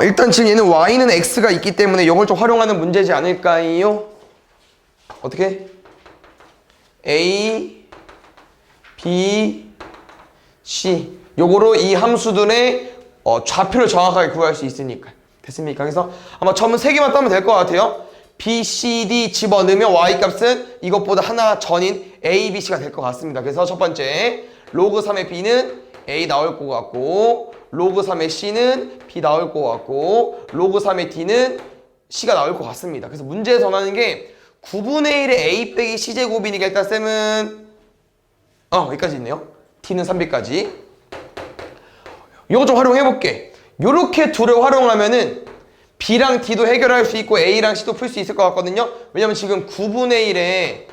일단 지금 얘는 y는 x가 있기 때문에 이걸 좀 활용하는 문제지 않을까요? 어떻게? a, b, c 요거로 이 함수들의 좌표를 정확하게 구할 수 있으니까. 됐습니까? 그래서 아마 점은 3개만 따면 될 것 같아요. b, c, d 집어넣으면 y 값은 이것보다 하나 전인 a, b, c가 될 것 같습니다. 그래서 첫 번째 로그 3의 b는 a 나올 것 같고, 로그 3의 c는 b 나올 것 같고, 로그 3의 d는 c가 나올 것 같습니다. 그래서 문제에서 원하는 게 9분의 1의 a 빼기 c 제곱이니까 일단 쌤은 여기까지 있네요. t는 3b까지. 이거 좀 활용해 볼게. 요렇게 둘을 활용하면은 b랑 d도 해결할 수 있고 a랑 c도 풀 수 있을 것 같거든요. 왜냐면 지금 9분의 1에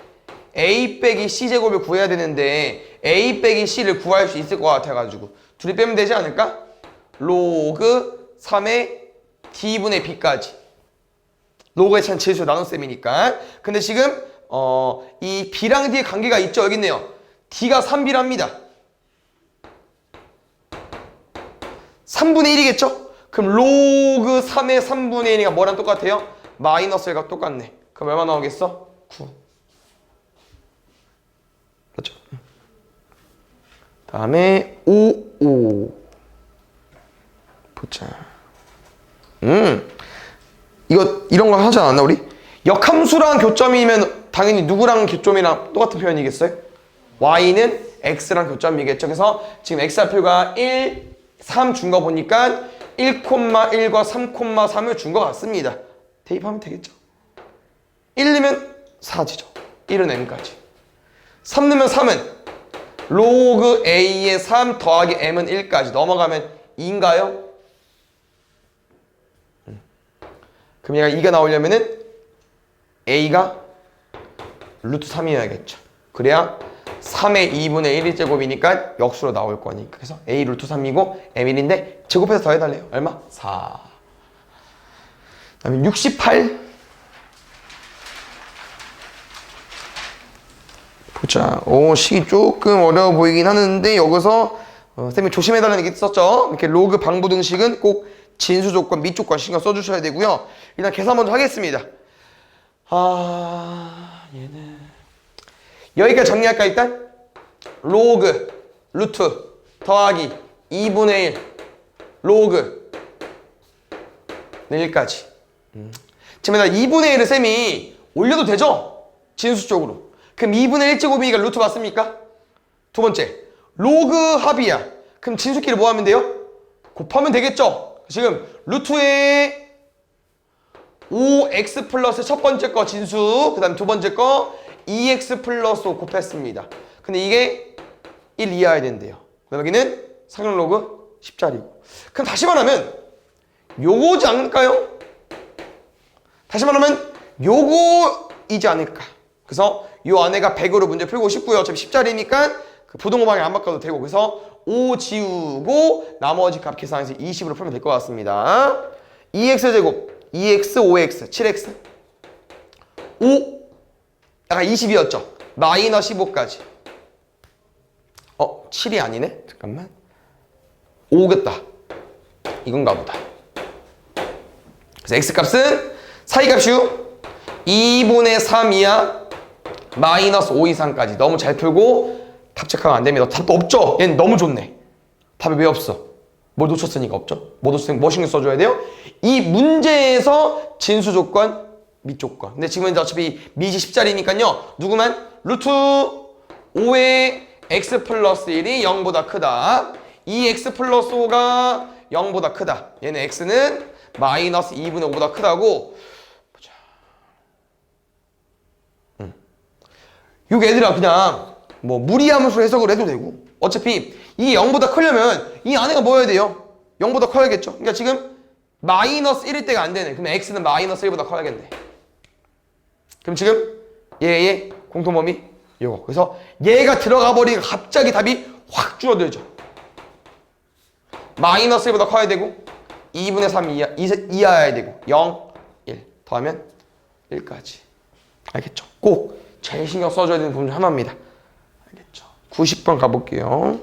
a 빼기 c 제곱을 구해야 되는데 a 빼기 c를 구할 수 있을 것 같아가지고 둘이 빼면 되지 않을까? 로그 3의 d분의 b까지. 로그의 차는 제수 나눗셈이니까. 근데 지금 이 b랑 d의 관계가 있죠. 여기 있네요. d가 3b랍니다. 3분의 1이겠죠? 그럼 로그 3의 3분의 1이가 뭐랑 똑같아요? 마이너스 1과 똑같네. 그럼 얼마 나오겠어? 9. 그렇죠? 다음에 5. 보자. 이런 거 하지 않았나 우리? 역함수랑 교점이면 당연히 누구랑 교점이랑 똑같은 표현이겠어요? y는 x랑 교점이겠죠. 그래서 지금 x좌표가 1, 3 준 거 보니까 1,1과 3,3을 준 것 같습니다. 대입하면 되겠죠. 1 넣으면 4지죠. 1은 m까지. 3 넣으면 3은 로그 a의 3 더하기 m은 1까지 넘어가면 2인가요? 그럼 얘가 2가 나오려면은 a가 루트 3이어야겠죠. 그래야 3의 2분의 1이 제곱이니까 역수로 나올 거니까. 그래서 a 루트 3이고 m 1인데 제곱해서 더해달래요. 얼마? 4. 그다음에 68. 보자. 식이 조금 어려워 보이긴 하는데 여기서 쌤이 조심해달라는 게 있었죠. 이렇게 로그 방부등식은 꼭 진수 조건, 미 조건 신경 써주셔야 되고요. 일단 계산 먼저 하겠습니다. 얘는 여기까지 정리할까 일단? 로그, 루트, 더하기 2분의 1, 로그 1까지. 지금 2분의 1을 쌤이 올려도 되죠? 진수 쪽으로. 그럼 2분의 1제곱이니까 루트 맞습니까? 두 번째, 로그 합이야. 그럼 진수끼리 뭐 하면 돼요? 곱하면 되겠죠? 지금 루트에 5x 플러스 첫 번째 거 진수, 그 다음 두 번째 거 2x 플러스 5 곱했습니다. 근데 이게 1 이하야 된대요. 여기는 상용 로그 10자리고. 그럼 다시 말하면 요거지 않을까요? 다시 말하면 요거이지 않을까. 그래서 요 안에가 100으로 문제 풀고 싶고요. 어차피 10자리니까 그 부동호 방향 안 바꿔도 되고. 그래서 5 지우고 나머지 값 계산해서 20으로 풀면 될 것 같습니다. 2x제곱, 2x, 5x, 7x 5 아까 20이었죠? 마이너스 15까지. 7이 아니네? 잠깐만. 5겠다. 이건가 보다. 그래서 x값은 사이값이요 2분의 3 이하 마이너스 5 이상까지. 너무 잘 풀고 답 체크가 안 됩니다. 답도 없죠? 얘는 너무 좋네. 답이 왜 없어? 뭘 놓쳤으니까 없죠? 뭐 놓쳤으니까 뭐 신경 써줘야 돼요? 이 문제에서 진수 조건, 미 조건. 근데 지금은 어차피 미시 10자리니까요. 누구만? 루트 5의 x 플러스 1이 0보다 크다. 이 x 플러스 5가 0보다 크다. 얘는 x는 마이너스 2분의 5보다 크다고. 보자. 요게 얘들아 그냥 뭐 무리함수 해석을 해도 되고. 어차피 이 0보다 크려면 이 안에가 뭐여야 돼요? 0보다 커야겠죠. 그러니까 지금 마이너스 1일 때가 안 되네. 그러면 x는 마이너스 1보다 커야겠네. 그럼 지금 얘의 공통범위 요거. 그래서 얘가 들어가 버리니까 갑자기 답이 확 줄어들죠. 마이너스 1보다 커야 되고 2분의 3 이하여야 되고 0, 1 더하면 1까지. 알겠죠? 꼭 제일 신경 써줘야 되는 부분 중 하나입니다. 알겠죠? 90번 가볼게요.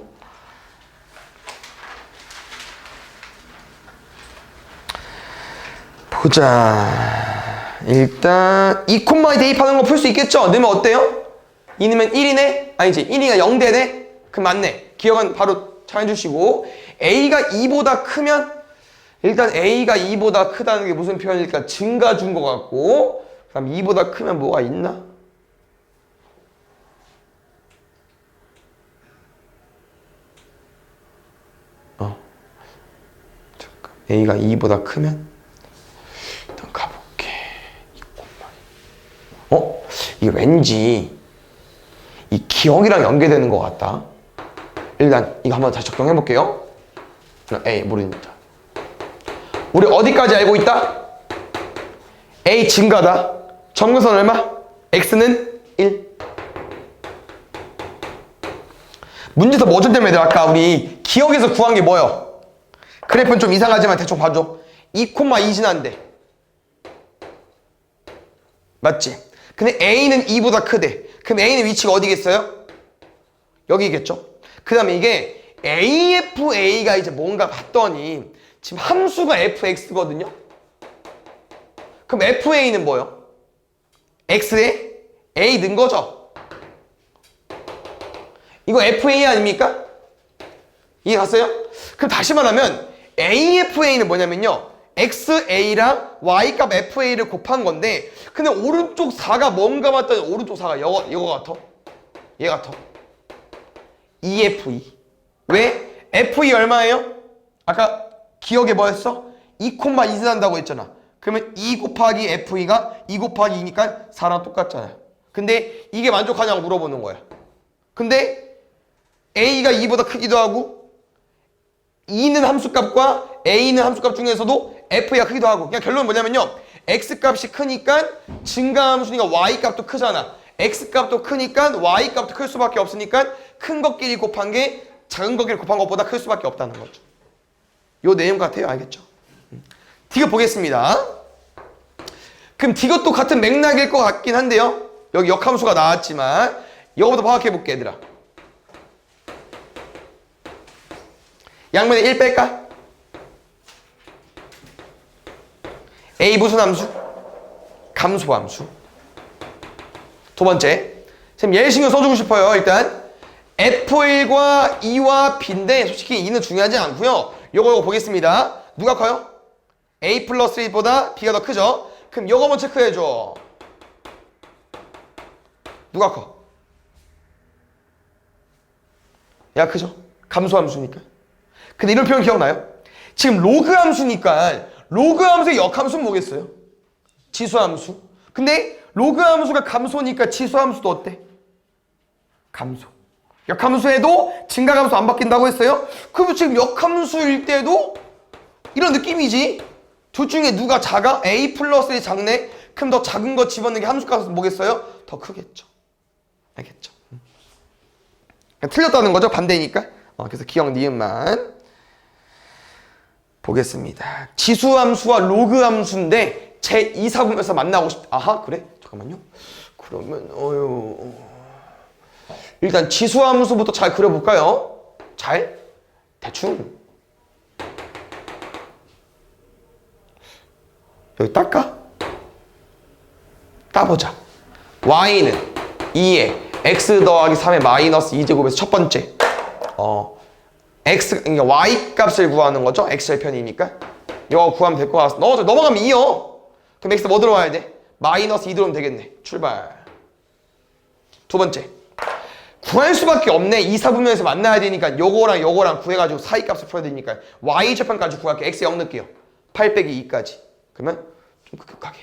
보자. 일단 2콤마에 대입하는 거 풀 수 있겠죠? 넣으면 어때요? 2 넣으면 1이네? 아니지 1이가 0되네? 그럼 맞네. 기억은 바로 잘 해주시고 A가 2보다 크면 일단 A가 2보다 크다는 게 무슨 표현일까? 증가 준 것 같고 그럼 2보다 크면 뭐가 있나? 잠깐 A가 2보다 크면 일단 가볼게. 이게 왠지 이 기억이랑 연계되는 것 같다. 일단 이거 한번 다시 적용해 볼게요. A 모르니까. 우리 어디까지 알고 있다? A 증가다. 점근선 얼마? X는 1. 문제에서 뭐 줬냐면 얘들아 아까 우리 기억에서 구한 게 뭐요? 그래프는 좀 이상하지만 대충 봐줘. 2,2 지난데. 맞지? 근데 A는 2보다 크대. 그럼 A는 위치가 어디겠어요? 여기겠죠? 그 다음에 이게 AFA가 이제 뭔가 봤더니 지금 함수가 fx거든요? 그럼 FA는 뭐예요? x에 a 넣은 거죠? 이거 FA 아닙니까? 이해 갔어요? 그럼 다시 말하면 AFA는 뭐냐면요 XA랑 Y값 FA를 곱한 건데 근데 오른쪽 4가 뭔가 봤더니 오른쪽 4가 이거 같아 얘 같아 EFE 왜? FE 얼마예요? 아까 기억에 뭐였어? 2,2 지난다고 했잖아 그러면 2 곱하기 FE가 2 곱하기 2니까 4랑 똑같잖아요 근데 이게 만족하냐고 물어보는 거야 근데 A가 2보다 크기도 하고 2는 함수값과 A는 함수값 중에서도 FA가 크기도 하고 그냥 결론은 뭐냐면요 X값이 크니까 증가함수니까 Y값도 크잖아 X값도 크니까 Y값도 클 수밖에 없으니까 큰 것끼리 곱한 게 작은 것끼리 곱한 것보다 클 수밖에 없다는 거죠 요 내용 같아요 알겠죠? 디귿 보겠습니다 그럼 디귿도 같은 맥락일 것 같긴 한데요 여기 역함수가 나왔지만 이거부터 파악해 볼게 얘들아 양면에 1 뺄까? A 무슨 함수? 감소함수 두 번째 지금 얘 신경 써주고 싶어요 일단 F1과 2와 B인데 솔직히 2는 중요하지 않고요 요거 보겠습니다 누가 커요? A 플러스 1보다 B가 더 크죠? 그럼 요거 한번 체크해줘 누가 커? 얘가 크죠? 감소함수니까 근데 이런 표현 기억나요? 지금 로그 함수니까 로그 함수의 역함수는 뭐겠어요? 지수함수. 근데 로그 함수가 감소니까 지수함수도 어때? 감소. 역함수에도 증가함수 안 바뀐다고 했어요? 그럼 지금 역함수일 때도 이런 느낌이지. 둘 중에 누가 작아? A 플러스 1이 작네? 그럼 더 작은 거 집어넣는 게 함수값은 뭐겠어요? 더 크겠죠. 알겠죠? 틀렸다는 거죠? 반대니까. 그래서 기억 니은만. 보겠습니다. 지수함수와 로그함수인데 제 2사분면에서 만나고 아하 그래? 잠깐만요. 그러면 일단 지수함수부터 잘 그려볼까요? 잘? 대충 여기 딸까? 따보자. y는 2에 x 더하기 3의 마이너스 2제곱에서 첫 번째 x, 그러니까 y 값을 구하는 거죠. x절편이니까 이거 구하면 될 것 같습니다. 넘어가면 2요. 그럼 x 뭐 들어와야 돼? 마이너스 2 들어오면 되겠네. 출발. 두 번째 구할 수밖에 없네. 2, 4분면에서 만나야 되니까 요거랑 구해가지고 사이 값을 풀어야 되니까 y절편까지 구할게. x 0 넣을게요. 8 빼기 2까지. 그러면 좀 급하게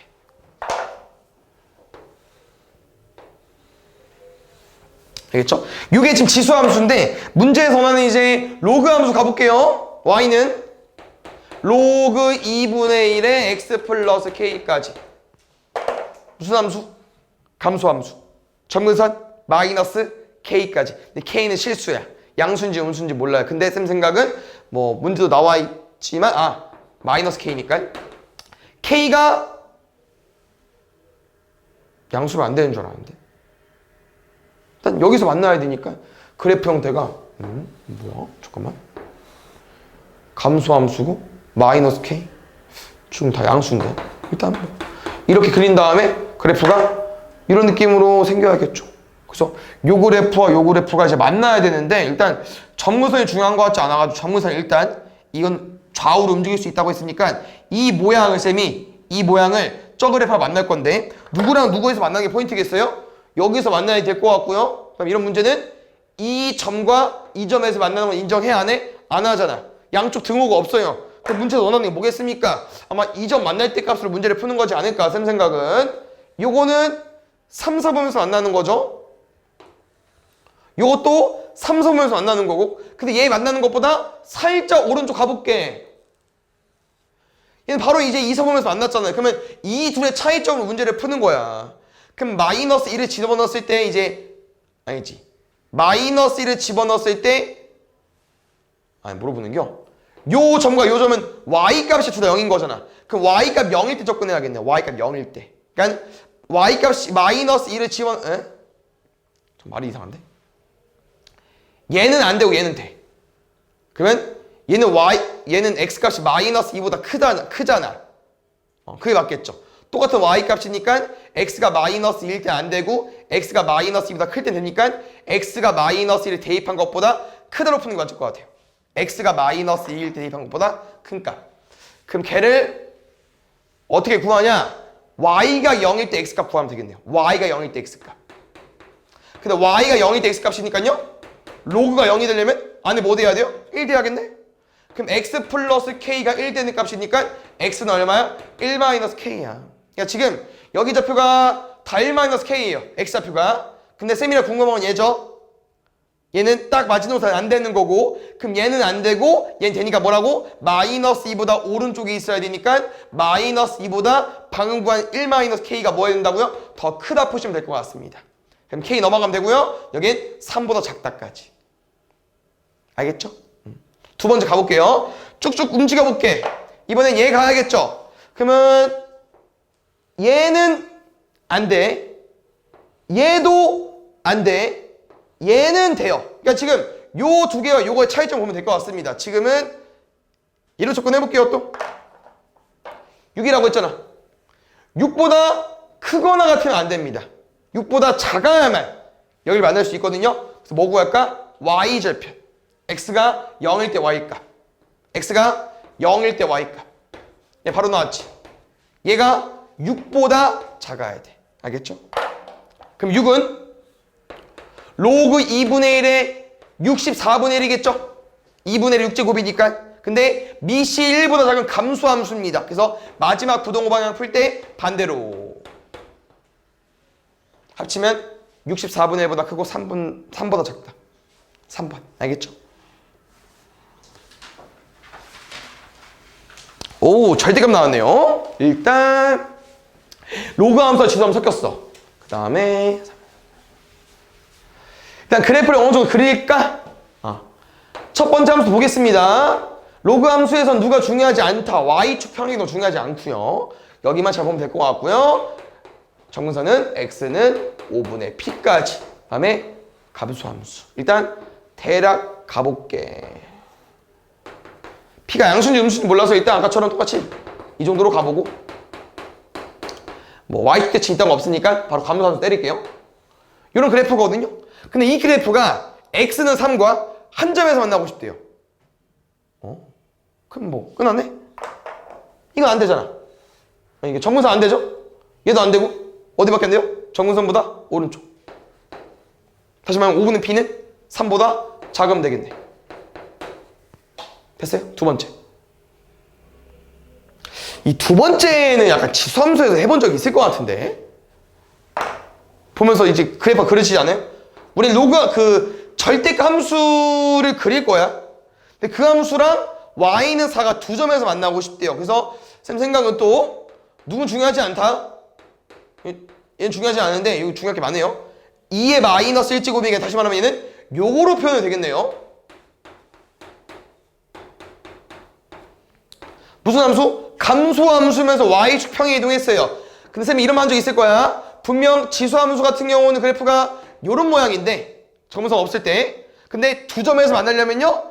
알겠죠? 이게 지금 지수함수인데 문제에서는 이제 로그함수 가볼게요. y는 로그 2분의 1의 x 플러스 k까지 무슨 함수? 감소함수. 점근선 마이너스 k까지. 근데 k는 실수야. 양수인지 음수인지 몰라요. 근데 쌤 생각은 뭐 문제도 나와 있지만 마이너스 k니까 k가 양수면 안 되는 줄 알았는데 일단 여기서 만나야 되니까 그래프 형태가 뭐야? 잠깐만 감소함수고 마이너스 k 지금 다 양수인데. 일단 이렇게 그린 다음에 그래프가 이런 느낌으로 생겨야겠죠. 그래서 요 그래프와 요 그래프가 이제 만나야 되는데 일단 점근선이 중요한 것 같지 않아가지고 점근선 일단 이건 좌우로 움직일 수 있다고 했으니까 이 모양을 이 모양을 저 그래프와 만날 건데 누구랑 누구에서 만나는 게 포인트겠어요? 여기서 만나야 될 것 같고요. 그럼 이런 문제는 이 점과 이 점에서 만나는 건 인정해야 안 해? 안 하잖아. 양쪽 등호가 없어요. 그럼 문제에서 원하는 게 뭐겠습니까? 아마 이 점 만날 때 값으로 문제를 푸는 거지 않을까 쌤 생각은. 요거는 3, 4보면서 만나는 거죠. 요것도 3, 4보면서 만나는 거고. 근데 얘 만나는 것보다 살짝 오른쪽 가볼게. 얘는 바로 이제 2, 4보면서 만났잖아요. 그러면 이 둘의 차이점으로 문제를 푸는 거야. 그럼 마이너스 1을 집어넣었을 때 이제 아니지. 마이너스 1을 집어넣었을 때 아니 물어보는겨. 요 점과 요 점은 y값이 둘 다 0인 거잖아. 그럼 y값 0일 때 접근해야겠네. y값 0일 때. 그러니까 y값이 마이너스 1을 집어넣... 좀 말이 이상한데? 얘는 안 되고 얘는 돼. 그러면 얘는 x값이 마이너스 2보다 크잖아. 그게 맞겠죠. 똑같은 y값이니까 x가 마이너스 1일 때 안 되고 x가 마이너스 2보다 클 때 되니까 x가 마이너스 1을 대입한 것보다 크다로 푸는 게 맞을 것 같아요. x가 마이너스 2일 때 대입한 것보다 큰 값. 그럼 걔를 어떻게 구하냐? y가 0일 때 x값 구하면 되겠네요. y가 0일 때 x값. 근데 y가 0일 때 x값이니까요. 로그가 0이 되려면 안에 뭐 돼야 돼요? 1 돼야겠네? 그럼 x 플러스 k가 1 되는 값이니까 x는 얼마야? 1 마이너스 k야. 그러니까 지금 여기 좌표가 다 1 마이너스 k예요. x 좌표가. 근데 쌤이랑 궁금한 건 얘죠? 얘는 딱 마지노선 안 되는 거고 그럼 얘는 안 되고 얘는 되니까 뭐라고? 마이너스 2보다 오른쪽에 있어야 되니까 마이너스 2보다 방금 구한 1 마이너스 k가 뭐 해야 된다고요? 더 크다 보시면 될 것 같습니다. 그럼 k 넘어가면 되고요. 여긴 3보다 작다까지. 알겠죠? 두 번째 가볼게요. 쭉쭉 움직여 볼게. 이번엔 얘 가야겠죠? 그러면 얘는 안 돼. 얘도 안 돼. 얘는 돼요. 그러니까 지금 요 두 개와 요거의 차이점 보면 될 것 같습니다. 지금은 얘로 접근해볼게요. 또 6이라고 했잖아. 6보다 크거나 같으면 안 됩니다. 6보다 작아야만 여기를 만날 수 있거든요. 그래서 뭐 구할까? y절편. x가 0일 때 y값. x가 0일 때 y값. 얘 바로 나왔지. 얘가 6보다 작아야 돼. 알겠죠? 그럼 6은 로그 2분의 1에 64분의 1이겠죠? 2분의 1 6제곱이니까. 근데 미시 1보다 작은 감소함수입니다. 그래서 마지막 부동호 방향 풀 때 반대로 합치면 64분의 1보다 크고 3보다 작다. 3번. 알겠죠? 오, 절대값 나왔네요. 일단 로그 함수와 지수함수 섞였어. 그 다음에 일단 그래프를 어느 정도 그릴까? 첫 번째 함수 보겠습니다. 로그 함수에선 누가 중요하지 않다. y축 평행이 더 중요하지 않고요. 여기만 잘 보면 될 것 같고요. 정근선은 x는 5분의 p까지. 다음에 감소함수. 일단 대략 가볼게. p가 양수인지 음수인지 몰라서 일단 아까처럼 똑같이 이 정도로 가보고 뭐 y축 대칭 있다는 거 없으니까 바로 감소함수 때릴게요. 이런 그래프거든요. 근데 이 그래프가 x는 3과 한 점에서 만나고 싶대요. 그럼 뭐 끝났네? 이건 안 되잖아. 이게 정근선 안 되죠? 얘도 안 되고 어디밖에 안 돼요? 정근선보다 오른쪽. 다시 말하면 5분의 p는 3보다 작으면 되겠네. 됐어요? 두 번째. 이 두 번째는 약간 지수함수에서 해본 적이 있을 것 같은데 보면서 이제 그래프 그려지지 않아요? 우리 로그가 그 절대값 함수를 그릴 거야. 근데 그 함수랑 y는 4가 두 점에서 만나고 싶대요. 그래서 쌤 생각은 또 누군 중요하지 않다. 얘는 중요하지 않은데 이거 중요할 게 많네요. 2의 마이너스 1제곱이니까 다시 말하면 얘는 요거로 표현이 되겠네요. 무슨 함수? 감소함수면서 y축 평에 이동했어요. 근데 쌤이 이런 말 한 적 있을 거야. 분명 지수함수 같은 경우는 그래프가 요런 모양인데 정근선 없을 때 근데 두 점에서 만나려면요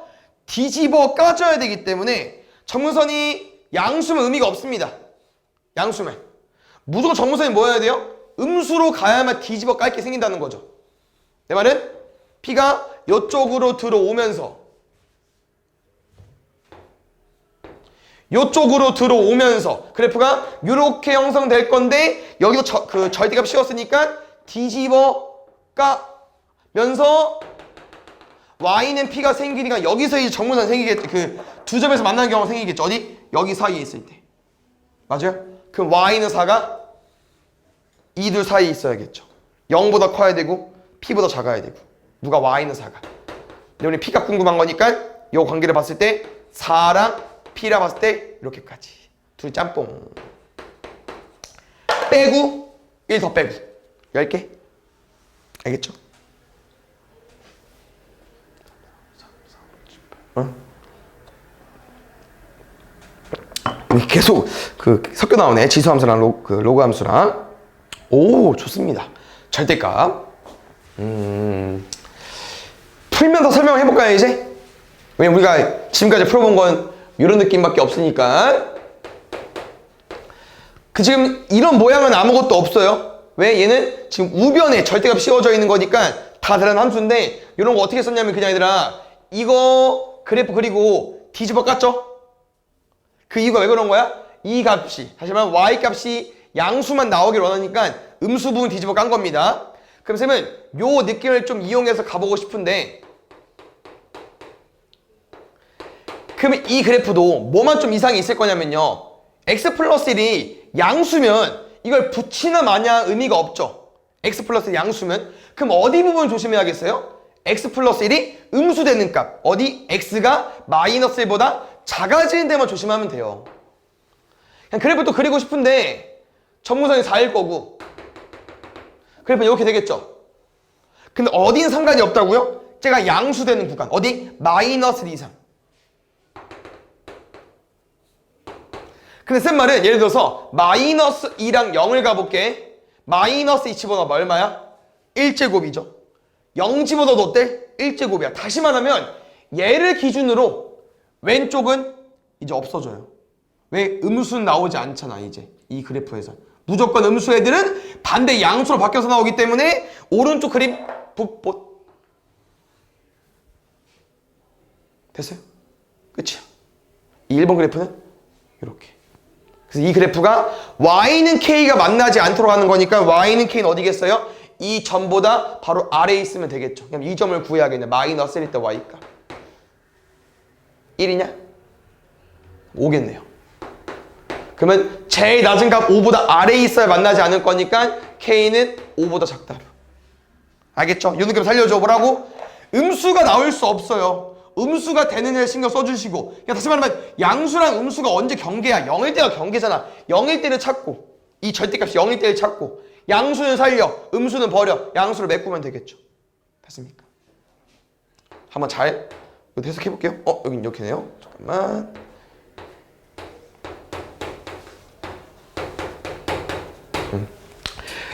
뒤집어 까줘야 되기 때문에 정근선이 양수면 의미가 없습니다. 양수면. 무조건 정문선이 뭐여야 돼요? 음수로 가야만 뒤집어 깔게 생긴다는 거죠. 내 말은 P가 이쪽으로 들어오면서 그래프가 이렇게 형성될 건데 여기서 그 절대값 씌웠으니까 뒤집어 까면서 y는 P가 생기니까 여기서 이제 정문선 생기겠죠. 그 두 점에서 만나는 경우가 생기겠죠. 어디? 여기 사이에 있을 때. 맞아요? 그럼 y는 4가 이 둘 사이에 있어야겠죠. 0보다 커야 되고 P보다 작아야 되고. 누가 y는 4가. 근데 우리 P가 궁금한 거니까 이 관계를 봤을 때 4랑 P라 봤을 때 이렇게까지. 둘이 짬뽕. 빼고 1 더 빼고 10개. 알겠죠? 계속 섞여 나오네. 지수함수랑 로그 함수랑. 오, 좋습니다. 절대값. 풀면서 설명을 해볼까요, 이제? 왜냐면 우리가 지금까지 풀어본 건 이런 느낌밖에 없으니까. 지금 이런 모양은 아무것도 없어요. 왜? 얘는 지금 우변에 절대값 씌워져 있는 거니까 다 다른 함수인데, 이런 거 어떻게 썼냐면 그냥 얘들아, 이거 그래프 그리고 뒤집어 깠죠? 그 이유가 왜 그런 거야? 이 값이, 다시 말하면 y 값이 양수만 나오길 원하니까 음수 부분 뒤집어 깐 겁니다. 그럼 쌤은 요 느낌을 좀 이용해서 가보고 싶은데, 그러면 이 그래프도 뭐만 좀 이상이 있을 거냐면요, x 플러스 1이 양수면 이걸 붙이나 마냐 의미가 없죠. x 플러스 1 양수면. 그럼 어디 부분 조심해야겠어요? x 플러스 1이 음수되는 값, 어디? x가 마이너스 1보다 작아지는 데만 조심하면 돼요. 그냥 그래프 또 그리고 싶은데 전문선이 4일 거고 그래프 이렇게 되겠죠. 근데 어디는 상관이 없다고요? 제가 양수되는 구간, 어디? 마이너스 2 이상. 근데 쌤 말은 예를 들어서 마이너스 2랑 0을 가볼게. 마이너스 2 집어넣어봐. 얼마야? 1제곱이죠. 0 집어넣어도 어때? 1제곱이야. 다시 말하면 얘를 기준으로 왼쪽은 이제 없어져요. 왜? 음수는 나오지 않잖아. 이제 이 그래프에서 무조건 음수 애들은 반대 양수로 바뀌어서 나오기 때문에 오른쪽 그림 북봇. 됐어요? 끝이야. 이 1번 그래프는 이렇게. 그래서 이 그래프가 y는 k가 만나지 않도록 하는 거니까 y는 k는 어디겠어요? 이 점보다 바로 아래에 있으면 되겠죠. 그럼 이 점을 구해야겠네. 마이너스 1일 때 y가 1이냐? 5겠네요. 그러면 제일 낮은 값 5보다 아래에 있어야 만나지 않을 거니까 k는 5보다 작다. 알겠죠? 이 느낌 살려줘. 뭐라고? 음수가 나올 수 없어요. 음수가 되는 애 신경 써주시고, 그냥 다시 말하면 양수랑 음수가 언제 경계야? 0일 때가 경계잖아. 0일 때를 찾고, 이 절대값이 0일 때를 찾고, 양수는 살려, 음수는 버려. 양수를 메꾸면 되겠죠. 됐습니까? 한번 잘 해석해 볼게요. 여긴 이렇게네요. 잠깐만.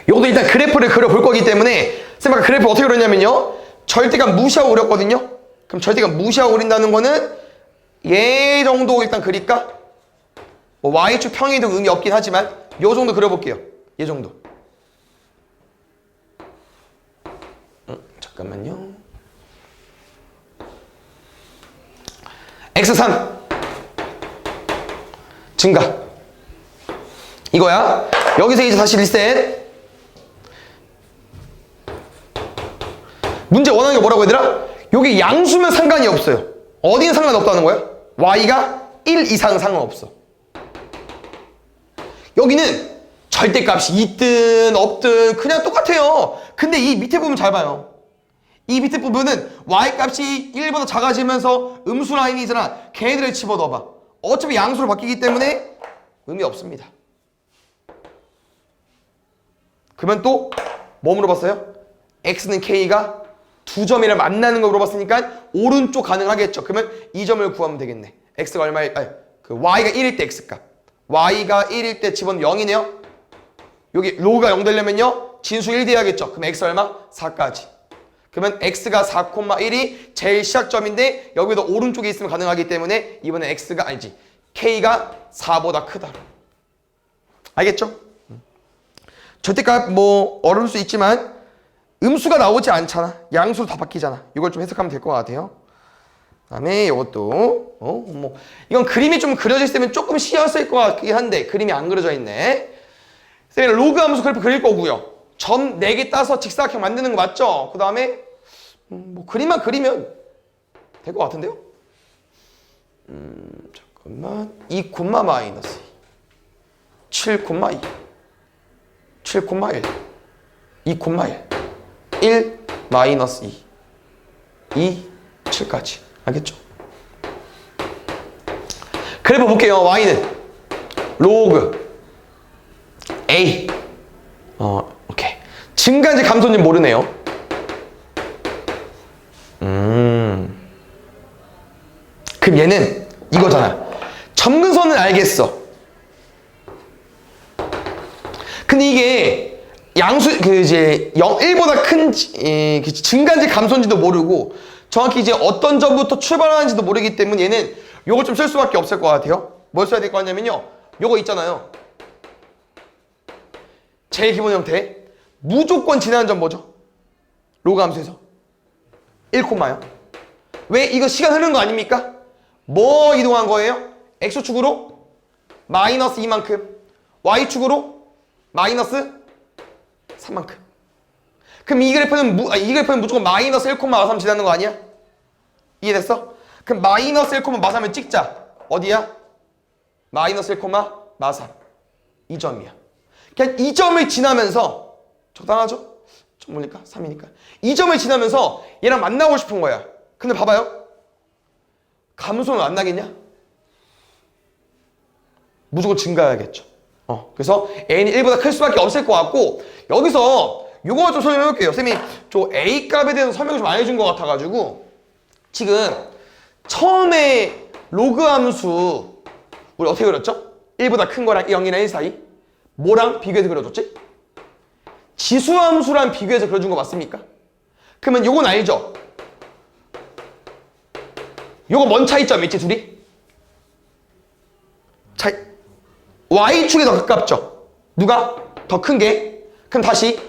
이것도 일단 그래프를 그려볼 거기 때문에 쌤 아까 그래프 어떻게 그렸냐면요, 절대값 무시하고 그렸거든요. 그럼 절대값 무시하고 그린다는 거는 얘 정도 일단 그릴까? 뭐 y축 평이도 의미 없긴 하지만 요 정도 그려볼게요. 얘 정도. 잠깐만요. x3 증가 이거야. 여기서 이제 다시 리셋. 문제 원하는 게 뭐라고 얘들아? 여기 양수면 상관이 없어요. 어디는 상관없다는 거야? y가 1 이상 상관없어. 여기는 절대값이 있든 없든 그냥 똑같아요. 근데 이 밑에 부분 잘 봐요. 이 밑에 부분은 y값이 1보다 작아지면서 음수 라인이잖아. 걔네들을 집어넣어봐. 어차피 양수로 바뀌기 때문에 의미 없습니다. 그러면 또 뭐 물어봤어요? x는 k가 두 점이랑 만나는 거 물어봤으니까 오른쪽 가능하겠죠. 그러면 이 점을 구하면 되겠네. x가 얼마일, y가 1일 때 x값. y가 1일 때 집어넣으면 0이네요. 여기 로가 0 되려면요, 진수 1 돼야겠죠. 그럼 x 얼마? 4까지. 그러면 x가 4,1이 제일 시작점인데 여기도 오른쪽에 있으면 가능하기 때문에 이번엔 x가 아니지. K가 4보다 크다. 알겠죠? 절대값 뭐 어려울 수 있지만 음수가 나오지 않잖아. 양수로 다 바뀌잖아. 이걸 좀 해석하면 될 것 같아요. 그다음에 이것도 뭐 이건 그림이 좀 그려져 있으면 조금 쉬웠을 것 같긴 한데 그림이 안 그려져 있네. 선생님 로그 함수 그래프 그릴 거고요. 점 4개 따서 직사각형 만드는 거 맞죠? 그 다음에 뭐 그림만 그리면 될 것 같은데요? 잠깐만 2, 마이너스 7, 2 7, 1 2, 1 1 마이너스 2 7까지 알겠죠? 그래프 볼게요. y는 로그 a 오케이. 증가인지 감소인지 모르네요. 그럼 얘는 이거잖아. 점근선은 알겠어. 근데 이게 양수 이제 1보다 큰 증가인지 감소인지도 모르고 정확히 이제 어떤 점부터 출발하는지도 모르기 때문에 얘는 요거 좀 쓸 수밖에 없을 것 같아요. 뭘 써야 될 것 같냐면요. 요거 있잖아요. 제일 기본 형태. 무조건 지나는 점 뭐죠? 로그 함수에서 1콤마요. 왜? 이거 시간 흐르는 거 아닙니까? 뭐 이동한 거예요? X축으로 마이너스 2만큼, Y축으로 마이너스 3만큼. 그럼 이 그래프는 무조건 마이너스 1,43 지나는 거 아니야? 이해됐어? 그럼 마이너스 1,43을 찍자. 어디야? 마이너스 1,43. 이 점이야. 그냥 이 점을 지나면서 적당하죠? 좀 뭘까? 3이니까. 이 점을 지나면서 얘랑 만나고 싶은 거야. 근데 봐봐요. 감소는 안 나겠냐? 무조건 증가해야겠죠. 그래서 n이 1보다 클 수밖에 없을 것 같고 여기서 요거 좀 설명해 볼게요. 쌤이 저 A 값에 대해서 설명을 좀 안 해준 것 같아가지고 지금 처음에 로그 함수 우리 어떻게 그렸죠? 1보다 큰 거랑 0이랑 1 사이 뭐랑 비교해서 그려줬지? 지수함수랑 비교해서 그려준 거 맞습니까? 그러면 요건 알죠? 요거 뭔 차이점이 있지 둘이? Y축이 더 가깝죠? 누가? 더 큰 게? 그럼 다시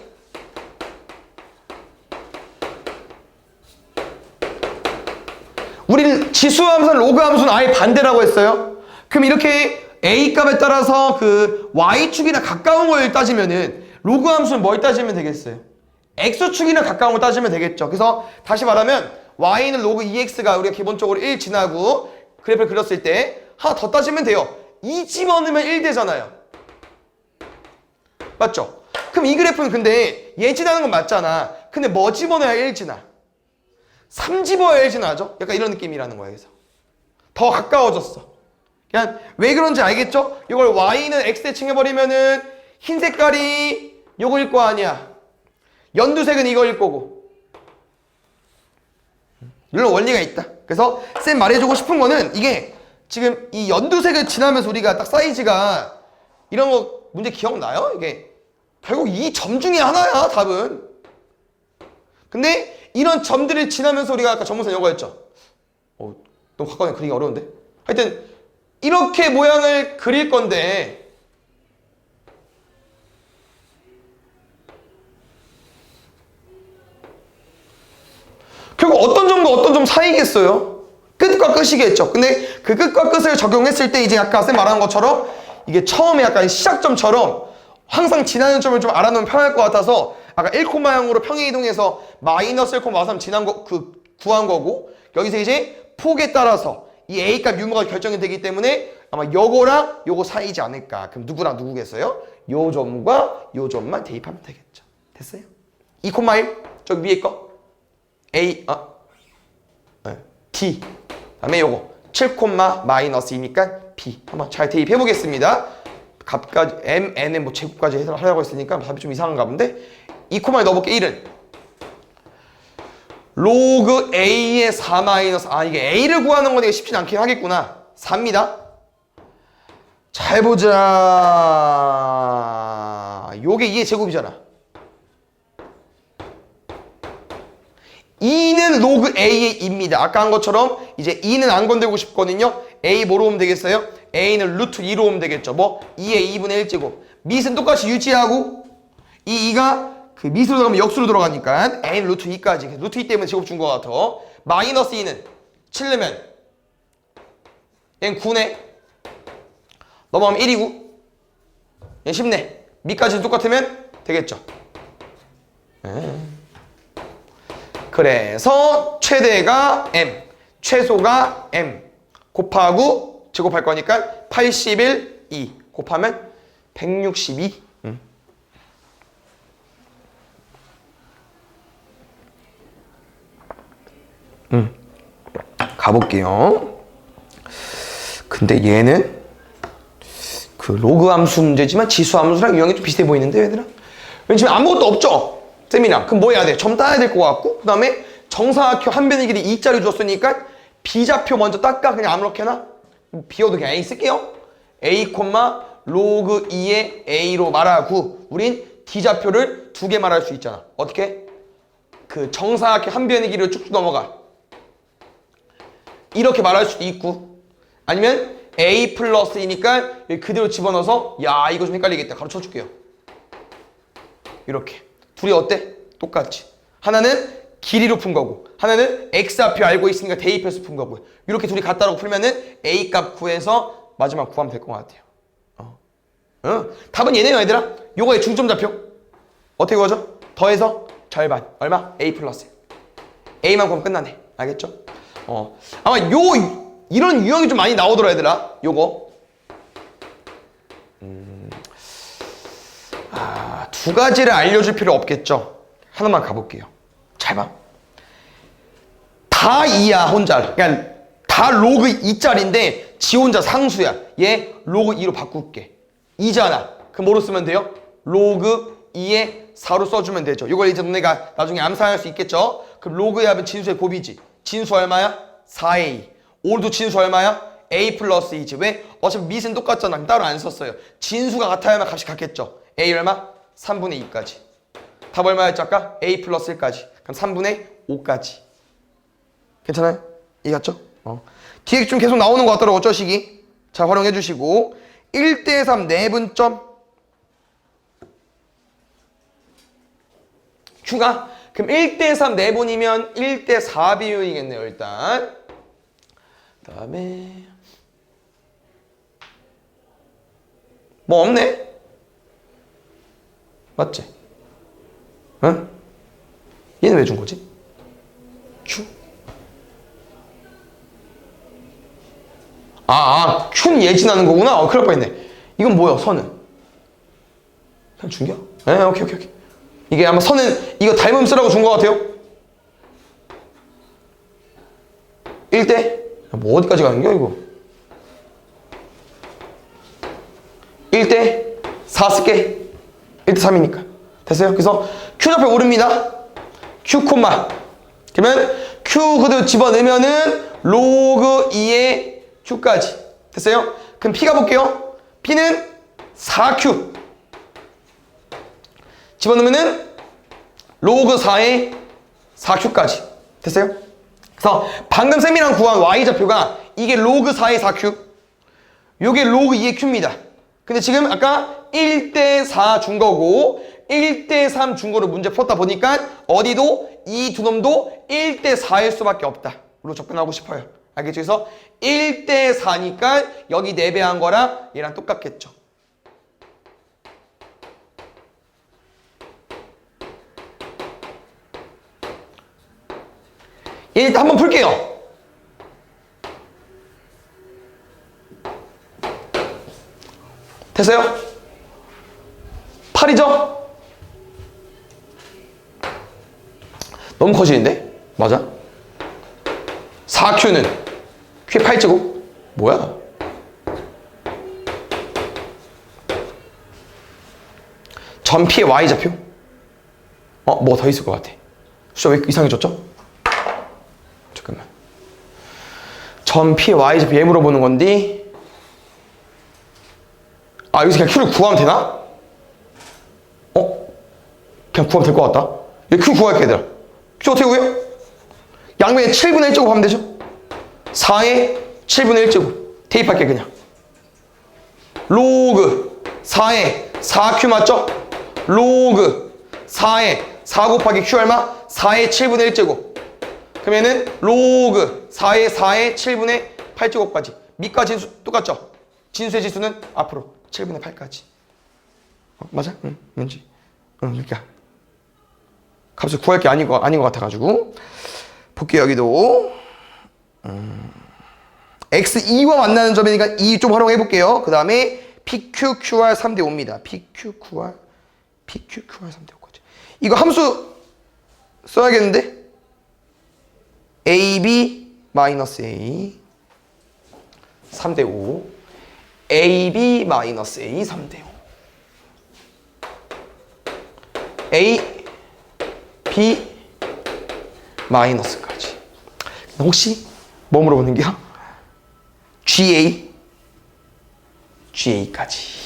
우리는 지수함수는 로그함수는 아예 반대라고 했어요. 그럼 이렇게 A값에 따라서 그 Y축이나 가까운 걸 따지면은 로그함수는 뭘 따지면 되겠어요? X축이나 가까운 걸 따지면 되겠죠. 그래서 다시 말하면 Y는 로그 2X가 우리가 기본적으로 1 지나고 그래프를 그렸을 때 하나 더 따지면 돼요. 2 집어넣으면 1 되잖아요. 맞죠? 그럼 이 그래프는 근데 얘 지나는 건 맞잖아. 근데 뭐 집어넣어야 1 지나? 3 집어야 1 지나죠? 약간 이런 느낌이라는 거야. 그래서 더 가까워졌어. 그냥 왜 그런지 알겠죠? 이걸 Y는 X에 칭해버리면은 흰 색깔이 요거일 거 아니야. 연두색은 이거일 거고. 이런 원리가 있다. 그래서 쌤 말해주고 싶은 거는 이게 지금 이 연두색을 지나면서 우리가 딱 사이즈가 이런 거 문제 기억나요? 이게 결국 이 점 중에 하나야 답은. 근데 이런 점들을 지나면서 우리가 아까 전문사 이거였죠. 너무 가까이 그리기 어려운데. 하여튼 이렇게 모양을 그릴 건데 결국 어떤 점과 어떤 점 사이겠어요? 끝과 끝이겠죠. 근데 그 끝과 끝을 적용했을 때 이제 아까 쌤 말한 것처럼 이게 처음에 약간 시작점처럼 항상 지나는 점을 좀 알아놓으면 편할 것 같아서 아까 1,0으로 평행 이동해서 마이너스 1,43 지난 거 구한 거고 여기서 이제 폭에 따라서 이 A값 유무가 결정이 되기 때문에 아마 요거랑 요거 사이지 않을까. 그럼 누구랑 누구겠어요? 요 점과 요 점만 대입하면 되겠죠. 됐어요? 2,1 저기 위에 거 A D 다음에 요거 7, 마이너스 2니까 B 한번 잘 대입해 보겠습니다. 값까지 M, N은 뭐 제곱까지 해서 하려고 했으니까 답이 좀 이상한가 본데 2,1 넣어볼게. 1은 로그 A의 4 마이너스 이게 A를 구하는 건 쉽진 않긴 하겠구나. 4입니다. 잘 보자. 요게 2의 제곱이잖아. 2는 로그 A의 2입니다. 아까 한 것처럼 이제 2는 안 건들고 싶거든요. A 뭐로 오면 되겠어요? a는 루트 2로 오면 되겠죠. 뭐 2의 2분의 1제곱. 밑은 똑같이 유지하고 이 2가 그 밑으로 들어가면 역수로 들어가니까 a는 루트 2까지. 루트 2 때문에 제곱 준 것 같아. 마이너스 2는 7 넣으면 얘는 9네. 넘어가면 1이고 얘는 10네. 밑까지 똑같으면 되겠죠. 그래서 최대가 m, 최소가 m 곱하고 제곱할 거니까 81, 2 곱하면 162. 가볼게요. 근데 얘는 그 로그 함수 문제지만 지수 함수랑 유형이 좀 비슷해 보이는데 얘들아? 왜냐면 아무것도 없죠? 쌤이랑. 그럼 뭐 해야 돼? 점 따야 될 것 같고 그 다음에 정사각형 한 변의 길이 2짜리 줬으니까 비좌표 먼저 닦아. 그냥 아무렇게나 비워도 그냥 A 쓸게요. A, 로그 2의 A로 말하고 우린 D좌표를 두 개 말할 수 있잖아. 어떻게? 그 정사각형 한 변의 길이로 쭉쭉 넘어가. 이렇게 말할 수도 있고 아니면 A 플러스 2니까 그대로 집어넣어서 야 이거 좀 헷갈리겠다. 가로쳐 줄게요. 이렇게. 둘이 어때? 똑같지. 하나는 길이로 푼 거고 하나는 X좌표 알고 있으니까 대입해서 푼 거고요. 이렇게 둘이 같다라고 풀면은 A 값 구해서 마지막 구하면 될 것 같아요. 답은 얘네요 얘들아. 요거의 중점좌표 어떻게 구하죠? 더해서 절반 얼마? A 플러스 A만 구하면 끝나네. 알겠죠? 아마 이런 유형이 좀 많이 나오더라 얘들아. 요거 두 가지를 알려줄 필요 없겠죠. 하나만 가볼게요. 잘 봐. 다 2야 혼자. 그러니까 다 로그 2짜리인데 지 혼자 상수야. 얘 로그 2로 바꿀게. 2잖아. 그럼 뭐로 쓰면 돼요? 로그 2에 4로 써주면 되죠. 이걸 이제 너네가 나중에 암산할 수 있겠죠. 그럼 로그의 합은 진수의 곱이지. 진수 얼마야? 4a. 올도 진수 얼마야? a 플러스 2지. 왜? 어차피 밑은 똑같잖아. 따로 안 썼어요. 진수가 같아야만 값이 같겠죠. a 얼마? 3분의 2까지. 답 얼마였죠 아까? a 플러스 1까지. 그럼 3분의 5까지. 괜찮아요? 이해갔죠? 뒤에 좀 계속 나오는 것 같더라고 저식이. 자 활용해 주시고 1대3 내분점 Q가 그럼 1대3 내분이면 1대4 비율이겠네요 일단. 그 다음에 뭐 없네? 맞지? 응? 얘는 왜 준 거지? Q? Q는 예진하는 거구나. 큰일 날 뻔했네. 이건 뭐야 선은? 그냥 준겨? 네 오케이. 이게 아마 선은 이거 닮음 쓰라고 준 거 같아요. 1대? 뭐 어디까지 가는 거야 이거? 1대 4 쓸게. 1대 3이니까 됐어요? 그래서 Q좌표 오릅니다. Q 콤마 그러면 Q 그대로 집어넣으면은 로그 2의 Q까지 됐어요? 그럼 P 가볼게요. P는 4Q 집어넣으면은 로그 4의 4Q까지 됐어요? 그래서 방금 쌤이랑 구한 Y좌표가 이게 로그 4의 4Q 요게 로그 2의 Q입니다. 근데 지금 아까 1대4 준 거고 1대3 준 거를 문제 풀었다 보니까 어디도 이 두 놈도 1대4일 수밖에 없다. 로 접근하고 싶어요. 알겠죠? 그래서 1대4니까 여기 4배 한 거랑 얘랑 똑같겠죠. 일단 한번 풀게요. 됐어요? 8이죠? 너무 커지는데? 맞아? 4Q는 Q의 8제곱? 뭐야? 전 P의 Y좌표? 뭐 더 있을 것 같아. 숫자 왜 이상해졌죠? 잠깐만. 전 P의 Y좌표 얘 물어보는 건데 여기서 그냥 Q를 구하면 되나? 그냥 구하면 될 것 같다. Q 구할게 얘들아. Q 어떻게 구해요? 양변에 7분의 1제곱 하면 되죠? 4에 7분의 1제곱 대입할게 그냥. 로그 4에 4q 맞죠? 로그 4에 4 곱하기 q 얼마? 4의 7분의 1제곱. 그러면은 로그 4의 4의 7분의 8제곱까지. 밑과 진수 똑같죠? 진수의 지수는 앞으로 7분의 8까지. 맞아? 응, 왠지. 응, 그러니까. 값을 구할 게 아닌 것 같아가지고. 볼게요, 여기도. x2와 만나는 점이니까 2 좀 활용해 볼게요. 그 다음에 PQQR 3대 5입니다. PQQR 3대 5까지. 이거 함수 써야겠는데? AB 마이너스 A 3대 5 AB 마이너스 A 3대 5 A B 마이너스까지. 혹시 뭐 물어보는 게요? GA까지.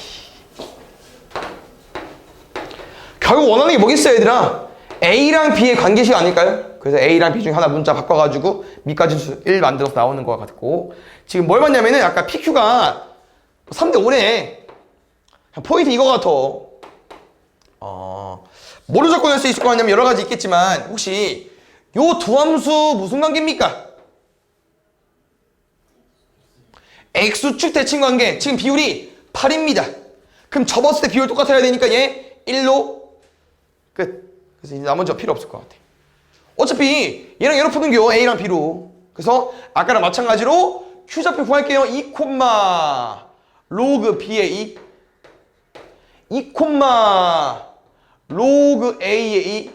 결국 원하는 게 뭐겠어요, 얘들아? A랑 B의 관계식 아닐까요? 그래서 A랑 B 중에 하나 문자 바꿔가지고 밑까지 수 1 만들어서 나오는 것 같고, 지금 뭘 봤냐면은 아까 PQ가 3대 5네. 포인트 이거 같아. 뭐로 접근할 수 있을 거 같냐면 여러 가지 있겠지만, 혹시 요 두 함수 무슨 관계입니까? X축 대칭 관계. 지금 비율이 8입니다. 그럼 접었을 때 비율 똑같아야 되니까 얘 1로 끝. 그래서 이제 나머지가 필요 없을 것 같아. 어차피 얘랑 얘로 푸는겨. A랑 B로. 그래서 아까랑 마찬가지로 Q좌표 구할게요. 2, 로그 B의 2, 로그 A의 2.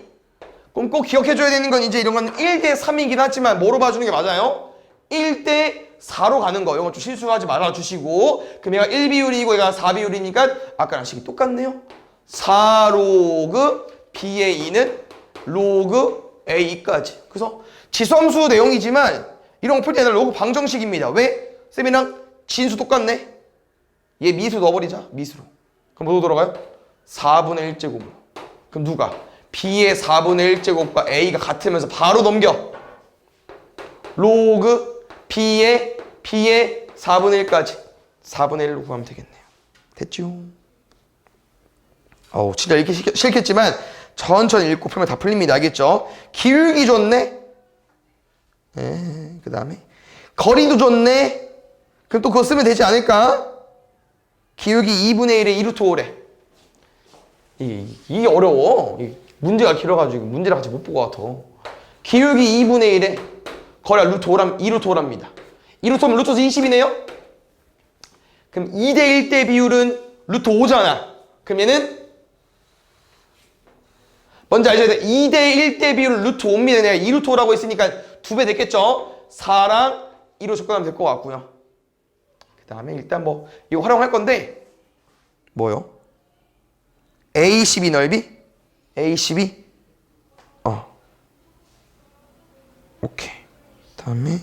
그럼 꼭 기억해줘야 되는 건 이제 이런 건 1대 3이긴 하지만 뭐로 봐주는 게 맞아요? 1대 4로 가는 거. 이거 좀 실수하지 말아주시고. 그럼 얘가 1비율이고 얘가 4비율이니까 아까랑 식이 똑같네요. 4로그 B의 2는 로그 A까지. 그래서 지수함수 내용이지만 이런 거 풀 때는 로그 방정식입니다. 왜? 쌤이랑 진수 똑같네. 얘 미수 넣어버리자. 미수로. 그럼 뭐로 돌아가요? 4분의 1제곱으로. 그럼 누가? B의 4분의 1제곱과 A가 같으면서 바로 넘겨. 로그 B의 4분의 1까지 4분의 1로 구하면 되겠네요. 됐죠? 진짜 읽기 싫겠지만 천천히 읽고 풀면 다 풀립니다. 알겠죠? 기울기 좋네. 그 다음에 거리도 좋네. 그럼 또 그거 쓰면 되지 않을까? 기울기 2분의 1에 2루트 5래. 이게 어려워. 문제가 길어가지고 문제를 같이 못 보고 같아. 기울기 2분의 1에 거리가 루트 2루트 5랍니다. 2루트 5면 루트 20이네요? 그럼 2대 1대 비율은 루트 5잖아. 그럼 얘는 먼저 알셔야 돼. 2대 1대 비율은 루트 5입니다. 내가 2루트 5라고 했으니까 2배 됐겠죠? 4랑 2로 접근하면 될 것 같고요. 그 다음에 일단 뭐 이거 활용할 건데 뭐요? A12 넓이? A12? 오케이. 그 다음에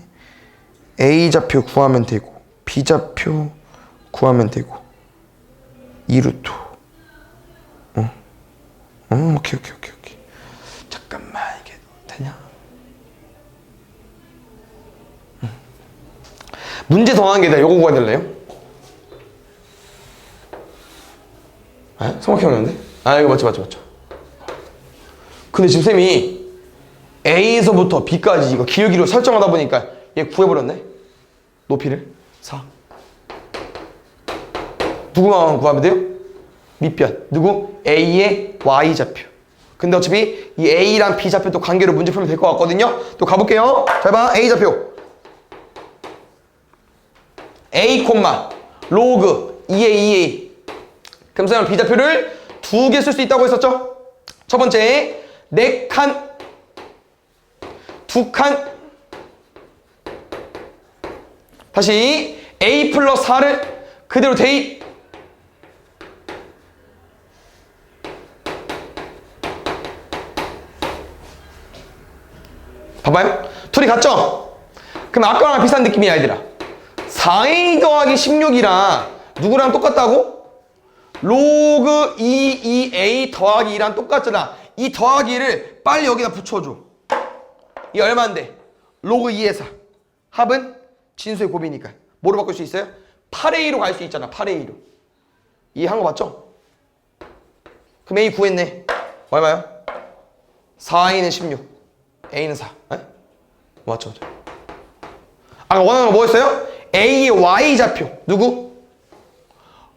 A좌표 구하면 되고 B좌표 구하면 되고 2루트. 오케이. 잠깐만, 이게 되냐? 문제 정한 게 내가 요거 구해야 될래요? 성학이 형이었는데? 이거 맞죠. 근데 지금 쌤이 A에서부터 B까지 이거 기울기로 설정하다 보니까 얘 구해버렸네? 높이를 4. 누구만 구하면 돼요? 밑변. 누구? A의 Y좌표. 근데 어차피 이 A랑 B좌표 또 관계로 문제 풀면 될 것 같거든요? 또 가볼게요. 잘 봐. A좌표. A, 로그 2A. 그럼 쌤은 B좌표를 2개 쓸 수 있다고 했었죠? 첫 번째, 4칸, 2칸. 다시 A 플러스 4를 그대로 대입. 봐봐요. 둘이 같죠? 그럼 아까랑 비슷한 느낌이야, 얘들아. 4A 더하기 16이랑 누구랑 똑같다고? 로그 2A 더하기 2랑 똑같잖아. 이 더하기를 빨리 여기다 붙여줘. 이 얼마인데? 로그 2의 4. 합은 진수의 곱이니까. 뭐로 바꿀 수 있어요? 8A로 갈 수 있잖아. 8A로. 이 한 거 맞죠? 그럼 A 구했네. 얼마요? 4A는 16, A는 4. 에? 맞죠? 아까 원하는 거 뭐였어요? A의 Y좌표. 누구?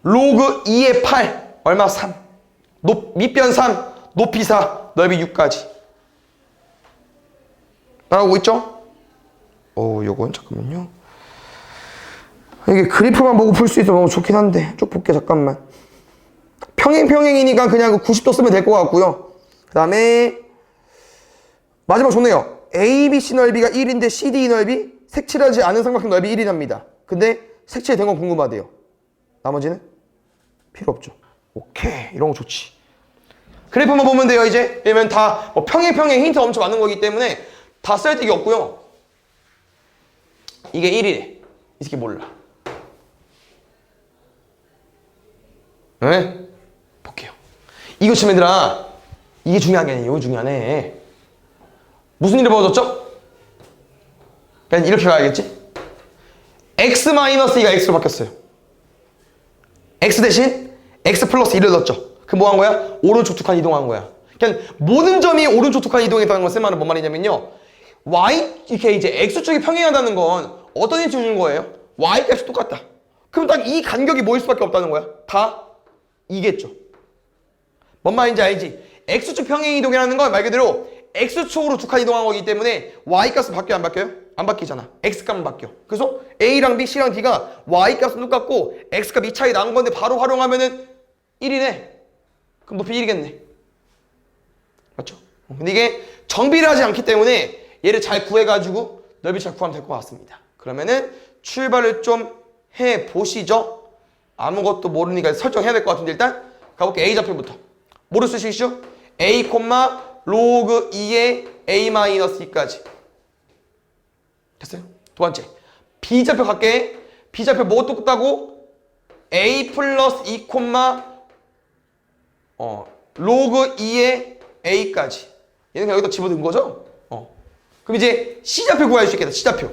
로그 2의 8. 얼마? 3. 밑변 3, 높이 4, 넓이 6까지. 따라오고 있죠? 요건 잠깐만요. 이게 그래프만 보고 풀 수 있어서 너무 좋긴 한데 쭉 볼게. 잠깐만. 평행이니까 그냥 90도 쓰면 될 것 같고요. 그 다음에 마지막 좋네요. ABC 넓이가 1인데 CD 넓이 색칠하지 않은 삼각형 넓이 1이랍니다. 근데 색칠된 건 궁금하대요. 나머지는 필요 없죠. 오케이, 이런 거 좋지. 그래프만 보면 돼요. 이제 왜냐면 다 평행 힌트 엄청 많은 거기 때문에 다 쓸데기 없고요. 이게 1이래. 이 새끼 몰라. 네? 볼게요. 이거 치면 얘들아, 이게 중요한 게 아니에요. 이거 중요하네. 무슨 일이 벌어졌죠? 그냥 이렇게 가야겠지? x-2가 x로 바뀌었어요. x 대신 x 플러스 1을 넣었죠. 그럼 뭐 한 거야? 오른쪽 두 칸 이동한 거야. 그냥 모든 점이 오른쪽 두 칸 이동했다는 건 쓸만한 뭔 말이냐면요. y, 이렇게 이제 x축이 평행하다는 건 어떤 힌트 주는 거예요? y 값이 똑같다. 그럼 딱 이 간격이 뭐일 수밖에 없다는 거야? 다 이겠죠. 뭔 말인지 알지? x축 평행 이동이라는 건 말 그대로 x축으로 두 칸 이동한 거기 때문에 y값은 바뀌어요? 안 바뀌어요? 안 바뀌잖아. x값은 바뀌어. 그래서 a랑 b, c랑 d가 y값은 똑같고 x값 이 차이 난 건데 바로 활용하면은 1이네. 그럼 높이 1이겠네. 맞죠? 근데 이게 정비를 하지 않기 때문에 얘를 잘 구해가지고 넓이 잘 구하면 될 것 같습니다. 그러면은 출발을 좀 해보시죠. 아무것도 모르니까 설정해야 될 것 같은데 일단 가볼게요. A 좌표부터. 뭐를 쓰시죠? A, 로그 2의 A-2까지. 됐어요? 두 번째. B 좌표 갈게. B 좌표 뭐 똑같다고? A 플러스 2, 로그 2의 A까지. 얘는 그냥 여기다 집어넣은 거죠? 그럼 이제 C좌표 구할 수 있겠다. C좌표.